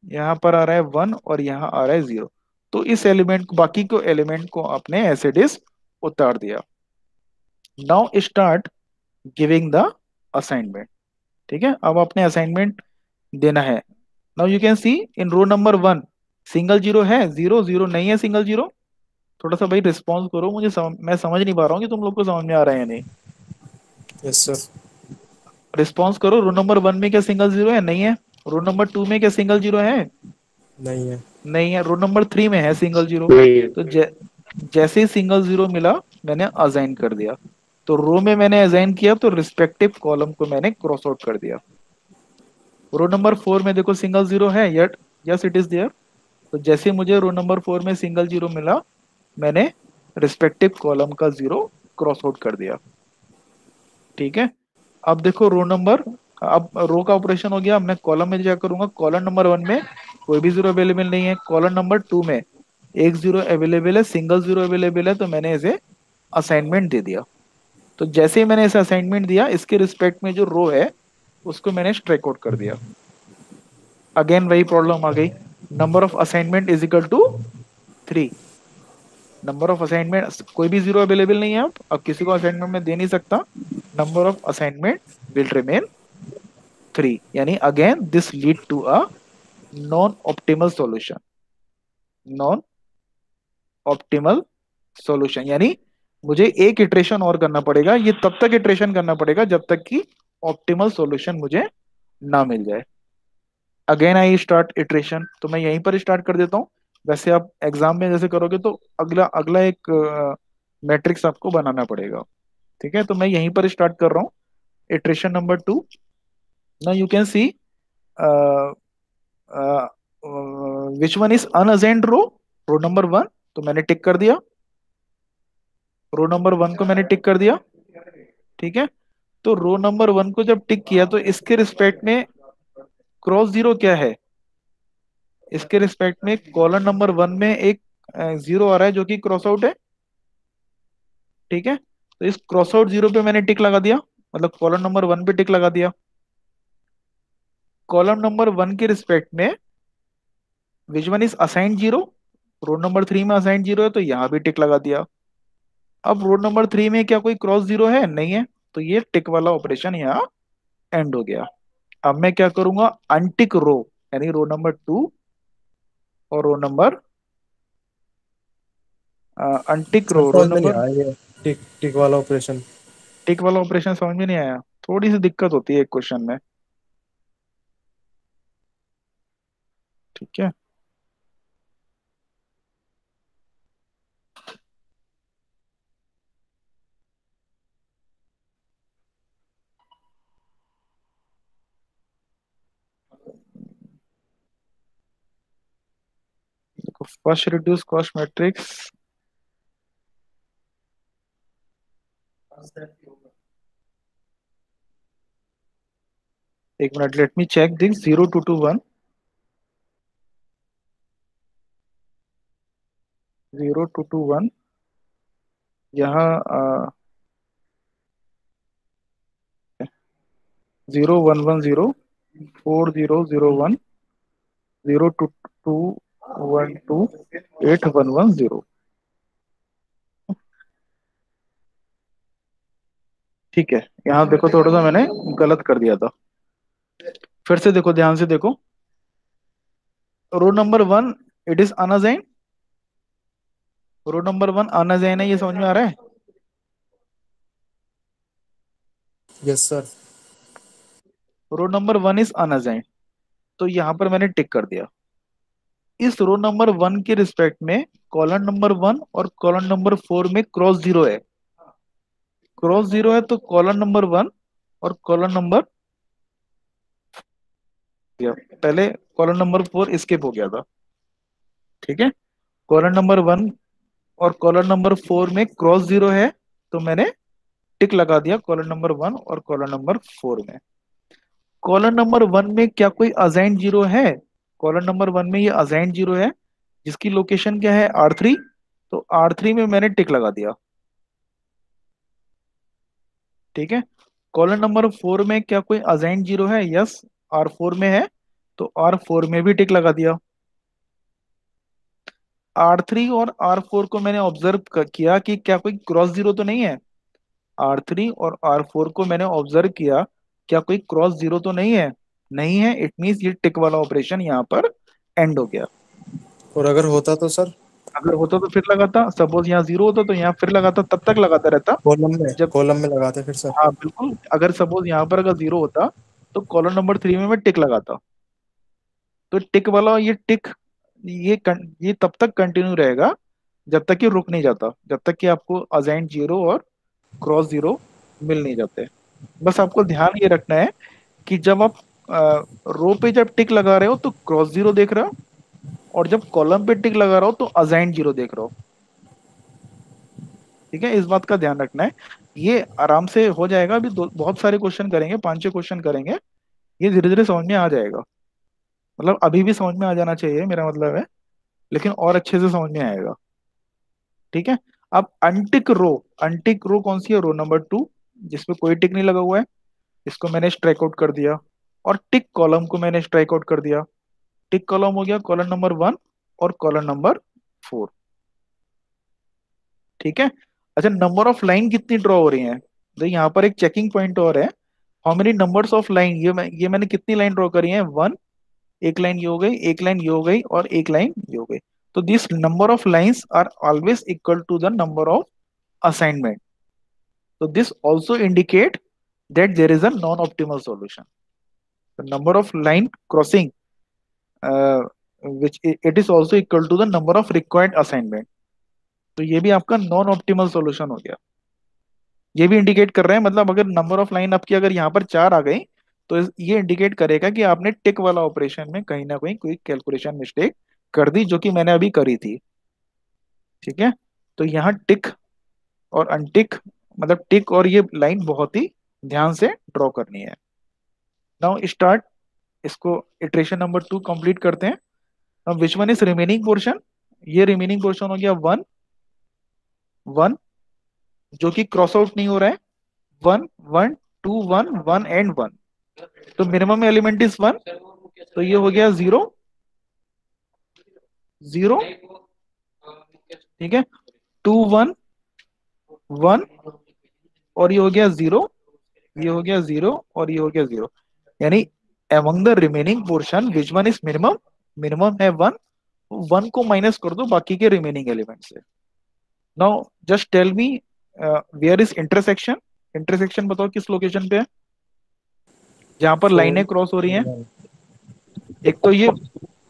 यहाँ पर आ रहा है 1, और यहाँ आ रहा है 0। तो इस एलिमेंट को, बाकी को एलिमेंट को आपने एज इट इज उतार दिया। Now start giving the assignment. ठीक है, अब आपने असाइनमेंट देना है। Now you can see in row number 1 single zero है, 0 0 नहीं है सिंगल जीरो। थोड़ा सा भाई रिस्पॉन्स करो, मुझे मैं समझ नहीं पा रहा हूँ कि तुम लोग को समझ में आ रहा है या नहीं। Yes sir. रिस्पॉन्स करो, रो नंबर 1 में क्या सिंगल जीरो है, नहीं है। रो नंबर 2 में क्या सिंगल जीरो है, नहीं है। नहीं है। रो नंबर 3 में है सिंगल जीरो। नहीं है। तो जैसे ही सिंगल जीरो मिला मैंने असाइन कर दिया। तो रो में मैंने असाइन किया तो रिस्पेक्टिव कॉलम को मैंने क्रॉस आउट कर दिया। रो नंबर 4 में देखो सिंगल जीरो है, yet yes it is there. तो जैसे मुझे रो नंबर 4 में सिंगल जीरो मिला, मैंने रिस्पेक्टिव कॉलम का जीरो क्रॉस आउट कर दिया। ठीक है, अब देखो रो नंबर, अब रो का ऑपरेशन हो गया। मैं कॉलम में क्या करूंगा, कॉलम नंबर 1 में कोई भी जीरो अवेलेबल नहीं है, कॉलम नंबर 2 में एक जीरो अवेलेबल है, सिंगल जीरो अवेलेबल है, तो मैंने इसे असाइनमेंट दे दिया। तो जैसे ही मैंने इसे असाइनमेंट दिया, इसके रिस्पेक्ट में जो रो है उसको मैंने स्ट्राइक आउट कर दिया। अगेन वही प्रॉब्लम आ गई, number of assignment is equal to 3। Number of assignment, कोई भी जीरो अवेलेबल नहीं है, अब किसी को असाइनमेंट में दे नहीं सकता। Number of assignment will remain 3, यानी again this lead to a non optimal solution. Non optimal solution यानी मुझे एक इटरेशन और करना पड़ेगा, ये तब तक इटरेशन करना पड़ेगा जब तक कि ऑप्टिमल सॉल्यूशन मुझे ना मिल जाए। अगेन आई स्टार्ट इटरेशन, तो मैं यहीं पर स्टार्ट कर देता हूँ। वैसे आप एग्जाम में जैसे करोगे तो अगला अगला एक मैट्रिक्स आपको बनाना पड़ेगा। ठीक है, तो मैं यहीं पर स्टार्ट कर रहा हूँ। Iteration number 2, now you can see which one is unassigned row, row number 1, तो मैंने टिक कर दिया, रो नंबर 1 को मैंने टिक कर दिया। ठीक है, तो रो नंबर 1 को जब टिक किया तो इसके रिस्पेक्ट में क्रॉस जीरो क्या है, इसके रिस्पेक्ट में कॉलम नंबर 1 में एक जीरो आ रहा है जो कि क्रॉस आउट है। ठीक है, तो इस क्रॉस आउट जीरो पे मैंने टिक लगा दिया, मतलब कॉलम नंबर 1 पे टिक लगा दिया। कॉलम नंबर 1 के रिस्पेक्ट में which one is assigned zero, row number 3 में असाइंड जीरो है तो यहां भी टिक लगा दिया। अब रो नंबर 3 में क्या कोई क्रॉस जीरो है, नहीं है, तो ये टिक वाला ऑपरेशन यहाँ एंड हो गया। अब मैं क्या करूंगा, अनटिक रो, यानी रो नंबर 2 और रो नंबर अनटिक सर रो समझ में नहीं नंबर, आया ये टिक टिक वाला ऑपरेशन। टिक वाला ऑपरेशन समझ में नहीं आया, थोड़ी सी दिक्कत होती है एक क्वेश्चन में। ठीक है, देखो फर्स्ट रिड्यूस कॉस्ट मैट्रिक्स, एक minute, let me check this 0221, 0221 यहाँ 0110 4001 02212811 ठीक है, यहाँ देखो थोड़ा सा मैंने गलत कर दिया था, फिर से देखो, ध्यान से देखो, row number 1 it is unassigned, row number 1 unassigned है, ये समझ में आ रहा है। Yes sir. Row number 1 is unassigned, तो यहाँ पर मैंने टिक कर दिया। इस रो नंबर 1 के रिस्पेक्ट में कॉलम नंबर 1 और कॉलम नंबर 4 में क्रॉस जीरो है, क्रॉस जीरो है तो कॉलम नंबर 1 और कॉलम नंबर, पहले कॉलम नंबर 4 स्किप हो गया था। ठीक है, कॉलम नंबर 1 और कॉलम नंबर 4 में क्रॉस जीरो है, तो मैंने टिक लगा दिया कॉलम नंबर 1 और कॉलम नंबर 4 में। कॉलम नंबर 1 में क्या कोई असाइंड जीरो है, कॉलम नंबर 1 में ये असाइंड जीरो है जिसकी लोकेशन क्या है R3, तो R3 में मैंने टिक लगा दिया। ठीक है, कॉलम नंबर 4 में क्या कोई असाइंड जीरो है, यस R4 में है, तो R4 में भी टिक लगा दिया। R3 और R4 को मैंने ऑब्जर्व किया कि क्या कोई क्रॉस जीरो तो नहीं है, R3 और R4 को मैंने ऑब्जर्व किया, क्या कोई क्रॉस जीरो तो नहीं है, नहीं है, इट मींस ये टिक वाला ऑपरेशन यहाँ पर एंड हो गया। और अगर होता तो सर अगर होता तो फिर लगाता, सपोज यहाँ जीरो होता तो यहाँ फिर लगाता, तब तक लगाता रहता जब, कॉलम में लगाते फिर सर। हाँ बिल्कुल, अगर सपोज यहाँ पर अगर जीरो होता तो कॉलम नंबर 3 में मैं टिक लगाता, तो टिक वाला ये टिक, ये तब तक कंटिन्यू रहेगा जब तक कि रुक नहीं जाता, जब तक कि आपको असाइंड जीरो और क्रॉस जीरो मिल नहीं जाते। बस आपको ध्यान ये रखना है कि जब आप रो पे जब टिक लगा रहे हो तो क्रॉस जीरो देख रहे हो, और जब कॉलम पे टिक लगा रहा हो तो असाइंड जीरो देख रहे हो। ठीक है, इस बात का ध्यान रखना है, ये आराम से हो जाएगा। अभी बहुत सारे क्वेश्चन करेंगे, 5-6 क्वेश्चन करेंगे, ये धीरे धीरे समझ में आ जाएगा, मतलब अभी भी समझ में आ जाना चाहिए मेरा मतलब है, लेकिन और अच्छे से समझ में आएगा। ठीक है, अब अनटिक रो, अनटिक रो कौन सी है, रो नंबर 2 जिसपे कोई टिक नहीं लगा हुआ है, इसको मैंने स्ट्राइक आउट कर दिया, और टिक कॉलम को मैंने स्ट्राइक आउट कर दिया। टिक कॉलम हो गया कॉलम नंबर 1 और कॉलम नंबर 4। ठीक है, अच्छा नंबर ऑफ लाइन कितनी ड्रॉ हो रही है, तो यहाँ पर एक चेकिंग पॉइंट और है, how many numbers of line, ये मैंने कितनी लाइन ड्रॉ करी है, 1, एक लाइन ये हो गई, एक लाइन ये हो गई, और एक लाइन ये हो गई। तो this number of lines are always equal to the number of assignment, so this also indicate that there is a non-optimal solution. The number of line crossing, uh, which it is also equal to the number of required assignment. तो ये भी आपका non optimal solution हो गया। ये भी indicate कर रहे हैं, मतलब अगर नंबर ऑफ लाइन आपकी अगर यहाँ पर 4 आ गई तो ये इंडिकेट करेगा कि आपने टिक वाला ऑपरेशन में कहीं ना कहीं कोई कैलकुलेशन मिस्टेक कर दी, जो कि मैंने अभी करी थी। ठीक है, तो यहाँ टिक और अनटिक, मतलब टिक और ये लाइन बहुत ही ध्यान से ड्रॉ करनी है। नाउ स्टार्ट, इसको इटरेशन नंबर 2 कंप्लीट करते हैं। अब विच वन इज रिमेनिंग पोर्शन, ये रिमेनिंग पोर्शन हो गया 1 1 जो कि क्रॉस आउट नहीं हो रहा है, 1 1 2 1 1 एंड 1, तो मिनिमम एलिमेंट इज 1, तो ये हो गया 0 0, ठीक है, 2 1 1 और ये हो गया 0, ये हो गया 0 और ये हो गया 0, यानी among the remaining portion which one is minimum, minimum है 1, 1 को माइनस कर दो बाकी के रिमेनिंग एलिमेंट से। Now just tell me where is intersection, intersection बताओ किस लोकेशन पे है जहां पर लाइनें क्रॉस हो रही हैं। एक तो ये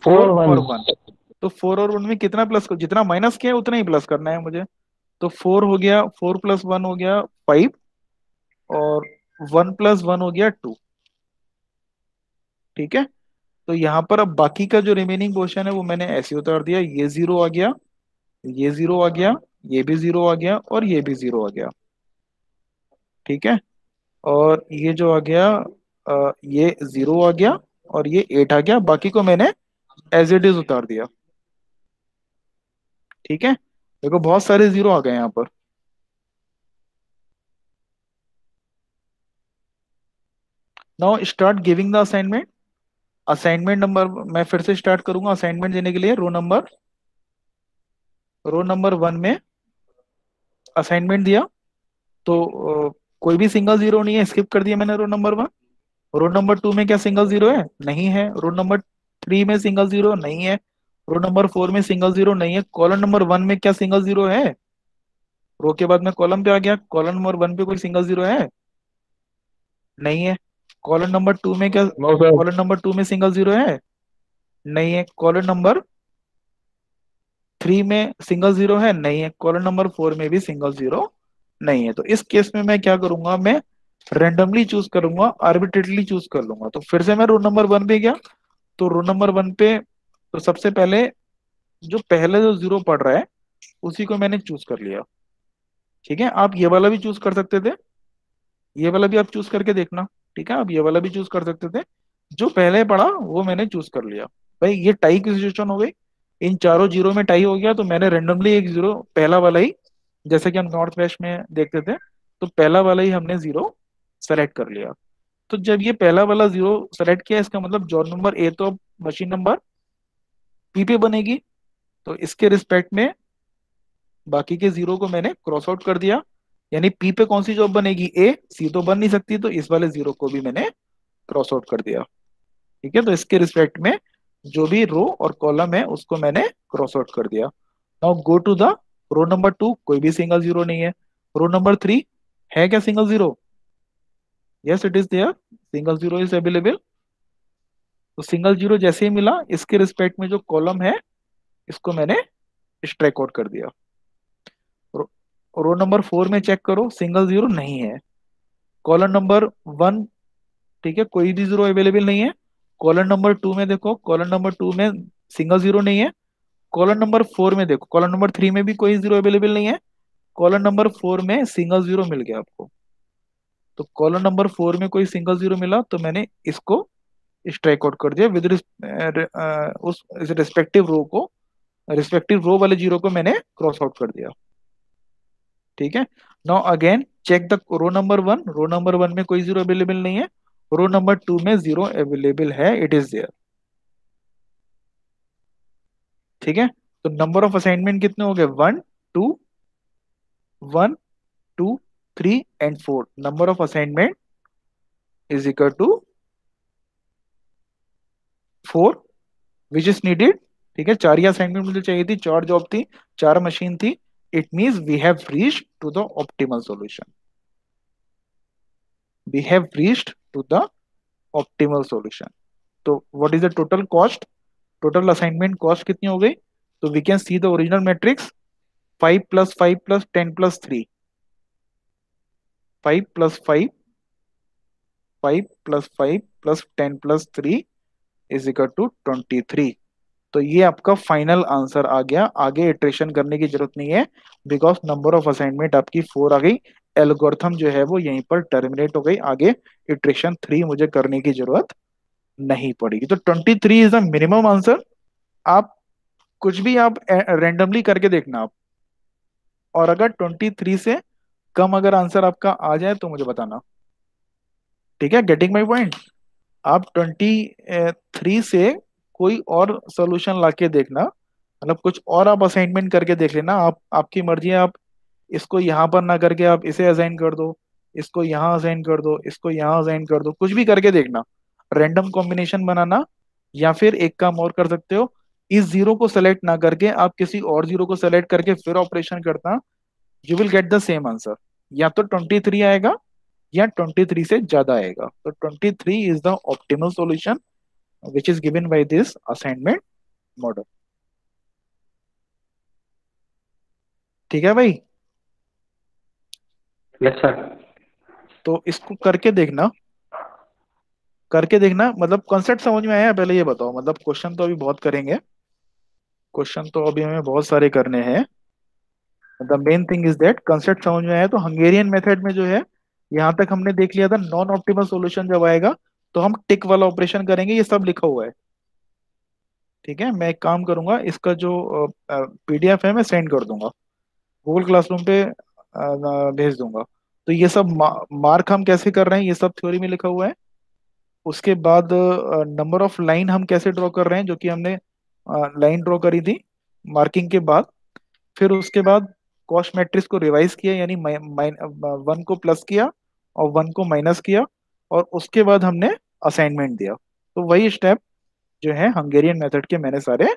4 और 1, तो 4 और 1 में कितना प्लस, जितना माइनस किया है उतना ही प्लस करना है मुझे, तो 4 हो गया, 4 + 1 हो गया 5 और 1 + 1 हो गया 2, ठीक है। तो यहाँ पर अब बाकी का जो रिमेनिंग पोर्शन है वो मैंने ऐसे उतार दिया, ये 0 आ गया, ये 0 आ गया, ये भी 0 आ गया और ये भी 0 आ गया, ठीक है। और ये जो आ गया ये 0 आ गया और ये 8 आ गया, बाकी को मैंने एज इट इज उतार दिया, ठीक है। देखो बहुत सारे 0 आ गए यहाँ पर। Now start giving the assignment. Assignment number मैं फिर से स्टार्ट करूंगा असाइनमेंट देने के लिए। रो नंबर 1 में असाइनमेंट दिया, तो कोई भी सिंगल 0 नहीं है, स्किप कर दिया मैंने रो नंबर 1। रो नंबर 2 में क्या सिंगल 0 है, नहीं है। रो नंबर 3 में सिंगल 0 नहीं है। रो नंबर 4 में सिंगल 0 नहीं है। कॉलम नंबर 1 में क्या सिंगल 0 है, रो के बाद में कॉलम पे आ गया, कॉलम नंबर 1 पे कोई सिंगल 0 है, नहीं है। कॉलम नंबर 2 में क्या, कॉलम नंबर 2 में सिंगल 0 है, नहीं है। कॉलम नंबर 3 में सिंगल 0 है, नहीं है। कॉलम नंबर 4 में भी सिंगल 0 नहीं है। तो इस केस में मैं क्या करूंगा, मैं रेंडमली चूज करूंगा, आर्बिट्रेटली चूज कर लूंगा। तो फिर से मैं रो नंबर 1 पे गया, तो रो नंबर 1 पे तो सबसे पहले जो पहले जो 0 पड़ रहा है उसी को मैंने चूज कर लिया, ठीक है। आप ये वाला भी चूज कर सकते थे, ये वाला भी आप चूज करके देखना, ठीक है। आप ये वाला भी चूज कर सकते थे, जो पहले पड़ा वो मैंने चूज कर लिया। भाई ये टाई की सिचुएशन हो गई, इन चारों 0 में टाई हो गया, तो मैंने रेंडमली एक 0 पहला वाला ही, जैसे कि हम नॉर्थ वेस्ट में देखते थे, तो पहला वाला ही हमने 0 सेलेक्ट कर लिया। तो जब ये पहला वाला 0 सेलेक्ट किया, इसका मतलब जॉब नंबर ए तो मशीन नंबर पी पे बनेगी, तो इसके रिस्पेक्ट में बाकी के 0 को मैंने क्रॉस आउट कर दिया, यानी पी पे कौन सी जॉब बनेगी, ए, सी तो बन नहीं सकती, तो इस वाले 0 को भी मैंने क्रॉस आउट कर दिया, ठीक है। तो इसके रिस्पेक्ट में जो भी रो और कॉलम है उसको मैंने क्रॉस आउट कर दिया। Now go to the row number 2, कोई भी सिंगल 0 नहीं है। रो नंबर 3 है क्या single 0, yes it is there, single 0 is available. तो सिंगल 0 जैसे ही मिला, इसके रिस्पेक्ट में जो कॉलम है इसको मैंने स्ट्राइक आउट कर दिया। रो नंबर 4 में चेक करो, सिंगल 0 नहीं है। कॉलम नंबर 1, ठीक है, कोई भी 0 अवेलेबल नहीं है। कॉलम नंबर 2 में देखो, कॉलम नंबर 2 में सिंगल 0 नहीं है। कॉलम नंबर 4 में देखो, कॉलम नंबर 3 में भी कोई 0 अवेलेबल नहीं है। कॉलम नंबर 4 में सिंगल 0 मिल गया आपको, तो कॉलम नंबर 4 में कोई सिंगल 0 मिला, तो मैंने इसको स्ट्राइक आउट कर दिया विद उस रिस्पेक्टिव रो को, रिस्पेक्टिव रो वाले 0 को मैंने क्रॉस आउट कर दिया, ठीक है। Now again check the row number 1, row number 1 में कोई 0 अवेलेबल नहीं है। रो नंबर 2 में 0 अवेलेबल है, इट इज देयर, ठीक है। तो नंबर ऑफ असाइनमेंट कितने हो गए, 1 2 1 2 3 and 4। Number of assignment is equal to 4 which is needed, ठीक है। 4 ही असाइनमेंट मुझे चाहिए थी, 4 जॉब थी, 4 मशीन थी। It means we have reached to the optimal solution, we have reached to the optimal solution. तो what is the total cost, total assignment cost कितनी हो गई, तो we can see the original matrix 5 + 5 + 10 + 3, 5 + 5 5 + 5 + 10 + 3 is equal to 23। तो ये आपका final answer आ गया। आगे इटरेशन करने की जरूरत नहीं है, बिकॉज नंबर ऑफ असाइनमेंट आपकी 4 आ गई। एल्गोरिथम जो है वो यहीं पर टर्मिनेट हो गई, आगे इटरेशन 3 मुझे करने की जरूरत नहीं पड़ेगी। तो 23 इज द मिनिमम आंसर। आप कुछ भी आप रेंडमली करके देखना आप, और अगर 23 से कम अगर आंसर आपका आ जाए तो मुझे बताना। ठीक है, गेटिंग माई पॉइंट। आप 23 से कोई और सॉल्यूशन लाके देखना, मतलब कुछ और आप असाइनमेंट करके देख लेना। आप, आपकी मर्जी है, आप इसको यहाँ पर ना करके आप इसे असाइन कर दो, इसको यहाँ असाइन कर दो, इसको यहाँ असाइन कर दो, कुछ भी करके देखना, रैंडम कॉम्बिनेशन बनाना। या फिर एक काम और कर सकते हो, इस जीरो को सेलेक्ट ना करके आप किसी और जीरो को सेलेक्ट करके फिर ऑपरेशन करना, you will get the same answer. या तो 23 आएगा या 23 से ज्यादा आएगा। तो 23 is the optimal solution which is given by this assignment model. ठीक है भाई, यस सर। तो इसको करके देखना, करके देखना। मतलब कॉन्सेप्ट समझ में आया? पहले ये बताओ, मतलब क्वेश्चन तो अभी बहुत करेंगे, क्वेश्चन तो अभी हमें बहुत सारे करने हैं। The main thing is that concept समझ में आया। तो हंगेरियन मेथड में जो है, यहाँ तक हमने देख लिया था, नॉन ऑप्टिमल सॉल्यूशन जब आएगा तो हम टिक वाला ऑपरेशन करेंगे, ये सब लिखा हुआ है। ठीक है, मैं एक काम करूंगा, इसका जो पीडीएफ है मैं सेंड कर दूंगा, गूगल क्लासरूम पे भेज दूंगा। तो ये सब मार्क हम कैसे कर रहे हैं ये सब थ्योरी में लिखा हुआ है। उसके बाद नंबर ऑफ लाइन हम कैसे ड्रॉ कर रहे हैं, जो कि हमने लाइन ड्रॉ करी थी मार्किंग के बाद। फिर उसके बाद कॉस्ट मैट्रिक्स को रिवाइज किया, यानी 1 को प्लस किया और 1 को माइनस किया, और उसके बाद हमने असाइनमेंट दिया। तो वही स्टेप जो है हंगेरियन मेथड के मैंने सारे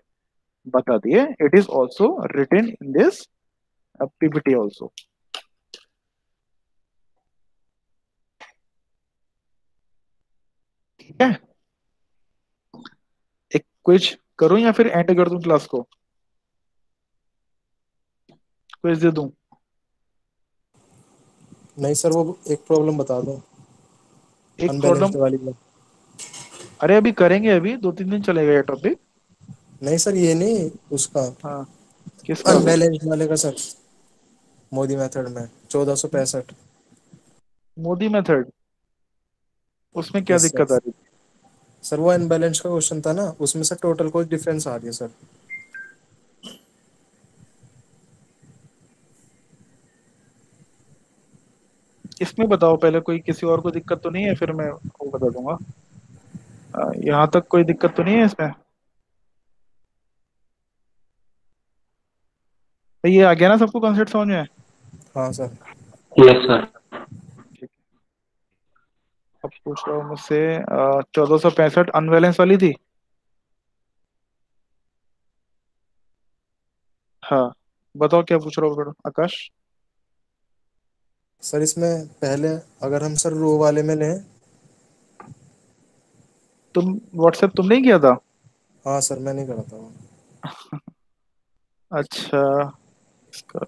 बता दिए। It is also written in this PPT also. ठीक है, एक क्विज करूं या फिर एंड कर दूं क्लास को? क्विज दे दूं? नहीं सर, वो एक प्रॉब्लम बता दो, एक प्रॉब्लम? अनबैलेंस्ड वाली में। अरे अभी करेंगे, अभी 2-3 दिन चलेगा ये टॉपिक। नहीं सर, ये नहीं, उसका हाँ, किसका? अनबैलेंस्ड वाले का सर, मोदी मेथड में 1465। मोदी मेथड, उसमें क्या यस दिक्कत आ सर। रही है? सर वो अनबैलेंस्ड का क्वेश्चन था ना, उसमें से टोटल कोई डिफरेंस आ रही है सर। इसमें बताओ पहले, कोई किसी और को दिक्कत तो नहीं है? फिर मैं वो बता दूंगा। यहाँ तक कोई दिक्कत तो नहीं है इसमें? तो ये आ गया ना सबको, कॉन्सेप्ट समझ में? हाँ सर। Yes sir. ठीक है, अब पूछ रहा हूँ मुझसे, 1465 अनबैलेंस वाली थी। हाँ, बताओ क्या पूछ रहा हो बेटा आकाश? सर इसमें पहले अगर हम सर रो वाले में लें। तुम व्हाट्सएप तुमने ही किया था? हाँ सर, मैं नहीं करा था वो। अच्छा, इसका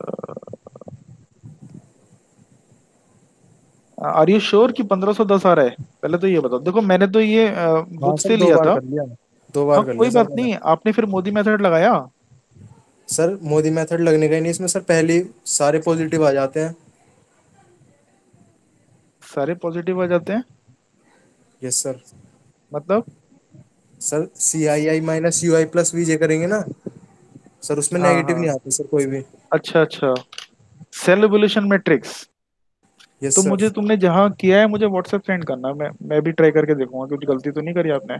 आर यू श्योर कि 1510 आ रहा है? पहले तो ये बताओ। देखो मैंने तो ये हाँ बुक सर, से दो लिया बार था। कर लिया, दो हाँ बार कर कोई लिया सर बात मैंने। नहीं, आपने फिर मोदी मेथड लगाया। सर मोदी मेथड लगने का ही नहीं, इसमें सर पहले सारे पॉजिटिव आ जाते हैं। सारे पॉजिटिव आ जाते हैं? Yes sir. मतलब? Sir C I I minus U I plus V J करेंगे ना सर, उसमें हाँ नेगेटिव हाँ, नहीं आते सर कोई भी। अच्छा अच्छा, सेल एवोल्यूशन मैट्रिक्स। यस तो सर। मुझे तुमने जहाँ किया है मुझे व्हाट्सएप सेंड करना, मैं भी ट्राई करके देखूंगा, कुछ गलती तो नहीं करी आपने?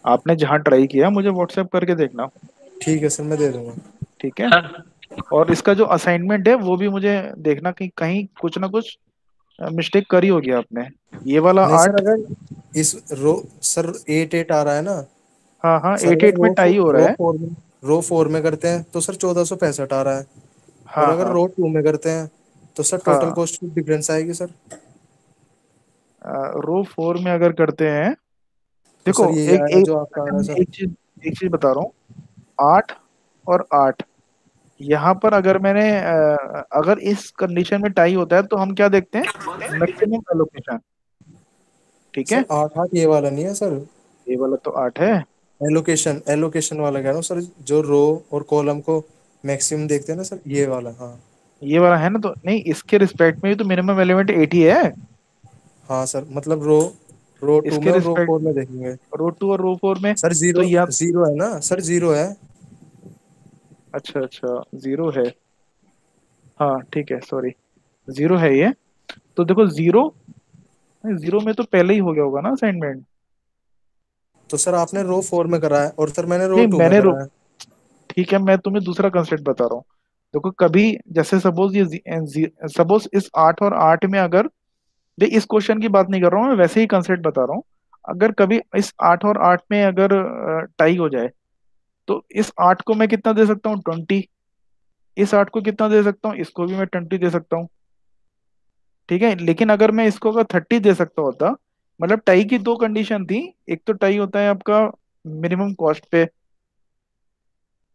आपने जहाँ ट्राई किया मुझे व्हाट्सएप करके देखना। ठीक है सर, मैं दे दूंगा। ठीक है, सर और इसका जो असाइनमेंट है वो भी मुझे देखना, कि कहीं कुछ ना कुछ मिस्टेक करी होगी आपने। ये वाला नहीं सर, 8। अगर इस रो सर 8 8 आ रहा है ना हाँ हाँ, सर, 8-8 अगर में टाई हो रहा है। रो 4 में करते हैं तो सर 1465 आ रहा है। और हाँ अगर हाँ रो 2 में करते हैं तो सर टोटल हाँ, कॉस्ट डिफरेंस आएगी सर। रो 4 में अगर करते हैं, तो देखो सर यही एक आएगा एक जो आपका आ रहा है सर। एक चीज बता रहा हूँ। 8 और 8, यहाँ पर अगर मैंने अगर इस कंडीशन में टाई होता है तो हम क्या देखते हैं? Maximum allocation. ठीक है, सर 8 8 ये वाला नहीं है सर। ये वाला तो 8 है। एलोकेशन एलोकेशन वाला कह रहा हूँ सर, जो रो और कॉलम को मैक्सिमम देखते हैं ना सर, ये वाला। हाँ ये वाला है ना, तो नहीं इसके रिस्पेक्ट में भी तो मिनिमम एलिमेंट 8 ही है। हाँ सर, मतलब रो रो टू इसके में और रो रिस्पेक्ट, फोर में देखेंगे। रो 2 और रो 4 में सर तो जीरो, या, जीरो है ना सर, जीरो है। अच्छा अच्छा, जीरो है। हाँ ठीक है, सॉरी, जीरो है ये। तो देखो जीरो, जीरो में तो पहले ही हो गया होगा ना असाइनमेंट। तो सर आपने रो फोर में करा है और सर मैंने रो नहीं टू में मैंने, करा है। ठीक है मैं तुम्हें दूसरा कंसेप्ट बता रहा हूँ। देखो कभी, जैसे सपोज ये सपोज इस 8 और 8 में अगर, देख इस क्वेश्चन की बात नहीं कर रहा हूँ मैं, वैसे ही कंसेप्ट बता रहा हूँ। अगर कभी इस 8 और 8 में अगर टाई हो जाए, तो इस 8 को मैं कितना दे सकता हूँ, 20। इस 8 को कितना दे सकता हूँ, इसको भी मैं 20 दे सकता हूँ। ठीक है, लेकिन अगर मैं इसको अगर 30 दे सकता होता, मतलब टाई की दो कंडीशन थी। एक तो टाई होता है आपका मिनिमम कॉस्ट पे,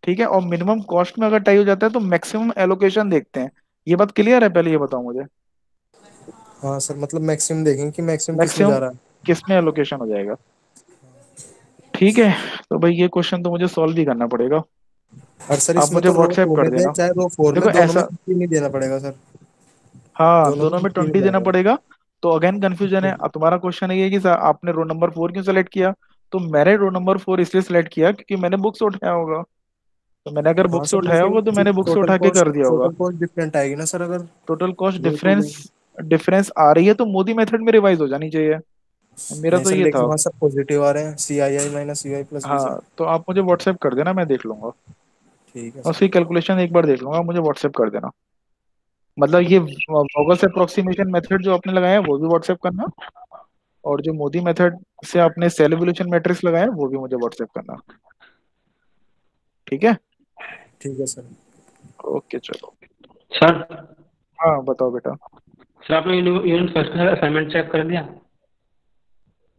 ठीक है, और मिनिमम कॉस्ट में अगर टाई हो जाता है तो मैक्सिमम एलोकेशन देखते हैं। ये बात क्लियर है, पहले ये बताओ मुझे। हाँ सर, मतलब मैक्सिमम देखेंगे कि मैक्सिमम किस में जा मैक्सिमम रहा है। किस में एलोकेशन हो जाएगा। ठीक है, तो भाई ये क्वेश्चन तो मुझे सॉल्व भी करना पड़ेगा। और सर आप इसमें मुझे तो रो व्हाट्सएप टू कर में दे देना। चाहे रो फोर में, देखो दोनों में ऐसा, 50 नहीं देना पड़ेगा सर। हाँ दोनों में दोनों में 50 20 देना जाएगा। पड़ेगा। तो अगेन कंफ्यूजन है। अब तुम्हारा क्वेश्चन ये है कि सर आपने रोल नंबर 4 क्यों सेलेक्ट किया। तो मैंने रोल नंबर 4 इसलिए सेलेक्ट किया क्योंकि मैंने बुक से उठाया होगा। तो मैंने अगर बुक हाँ से सर, उठाया लेकिन होगा तो मैंने बुक से टोटल उठा के कॉस्ट, कर दिया होगा। टोटल कॉस्ट डिफरेंट आएगी ना सर अगर टोटल कॉस्ट रो टू में। डिफरेंस, डिफरेंस आ रही है तो मोदी मेथड में रिवाइज हो जानी चाहिए। मेरा नहीं तो सर, ये लेकिन था। वहाँ सब पॉजिटिव आ रहे हैं, C I I minus U I plus B sir. हाँ तो आप मुझे व्हाट्सएप कर देना, मैं देख लूंगा। ठीक है और सर। उसकी कैलकुलेशन एक बार देख लूंगा, मुझे व्हाट्सएप कर देना। मतलब ये वोगल्स अप्रोक्सीमेशन मेथड जो आपने लगाया है वो भी व्हाट्सएप करना, और जो मोदी मेथड से आपने सेल एवोल्यूशन मैट्रिक्स लगाया है वो भी मुझे व्हाट्सएप करना। ठीक है। ठीक है सर। ओके चलो। सर। हाँ बताओ बेटा। सर आपने यूनिट फर्स्ट का असाइनमेंट चेक कर लिया?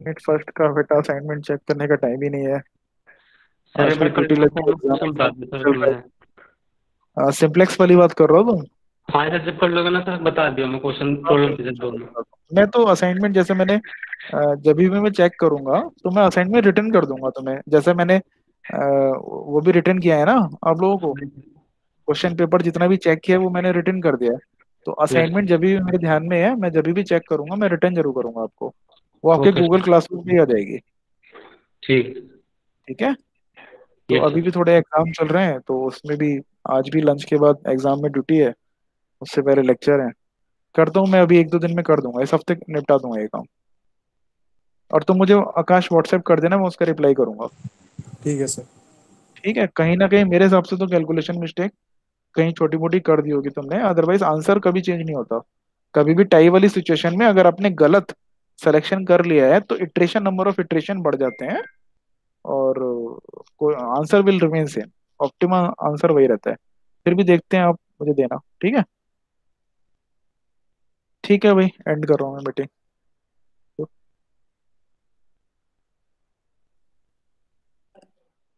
मिड फर्स्ट का बेटा असाइनमेंट चेक करने का टाइम ही नहीं है। सर आजकल बिल्कुल ड्यूटी लगी है, एग्जाम क्वेश्चन बता एग्जाम दो सर चल जो रहा है। है। सिंप्लेक्स वाली बात कर रहा हो तुम। हाँ सर, जब कर लोगे ना सर बता दियो मैं क्वेश्चन हाँ प्रॉब्लम थी बिल्कुल सर चलो दोनों। बता दो। मैं तो असाइनमेंट जैसे मैंने जब भी मैं चेक करूंगा तो मैं असाइनमेंट रिटर्न कर दूंगा तुम्हें, जैसे मैंने वो भी रिटर्न किया है ना आप लोगों को। क्वेश्चन पेपर जितना भी चेक किया है वो मैंने रिटर्न कर दिया है। तो यस। असाइनमेंट जब भी मेरे ध्यान में है, मैं जब भी चेक करूंगा मैं रिटर्न जरूर करूंगा आपको। वो आपके ओके गूगल सर। क्लासरूम पे ही आ जाएगी। ठीक। ठीक है। तो यस अभी सर। भी थोड़े एग्जाम चल रहे हैं तो उसमें भी आज भी लंच के बाद एग्जाम में ड्यूटी है, उससे पहले लेक्चर है। करता हूँ मैं, अभी एक दो दिन में कर दूंगा, इस हफ्ते निपटा दूंगा ये काम। और तुम मुझे आकाश व्हाट्सएप कर देना, मैं उसका रिप्लाई करूंगा। ठीक है सर। ठीक है, कहीं ना कहीं मेरे हिसाब से तो कैलकुलेशन मिस्टेक कहीं छोटी मोटी कर दी होगी तुमने, अदरवाइज आंसर कभी चेंज नहीं होता। कभी भी टाई वाली सिचुएशन में अगर आपने गलत सिलेक्शन कर लिया है तो इटरेशन, नंबर ऑफ इटरेशन बढ़ जाते हैं, और कोई answer will remain same. Optimum answer वही रहता है। फिर भी देखते हैं, आप मुझे देना। ठीक है। ठीक है भाई, एंड कर रहा हूँ मैं मीटिंग।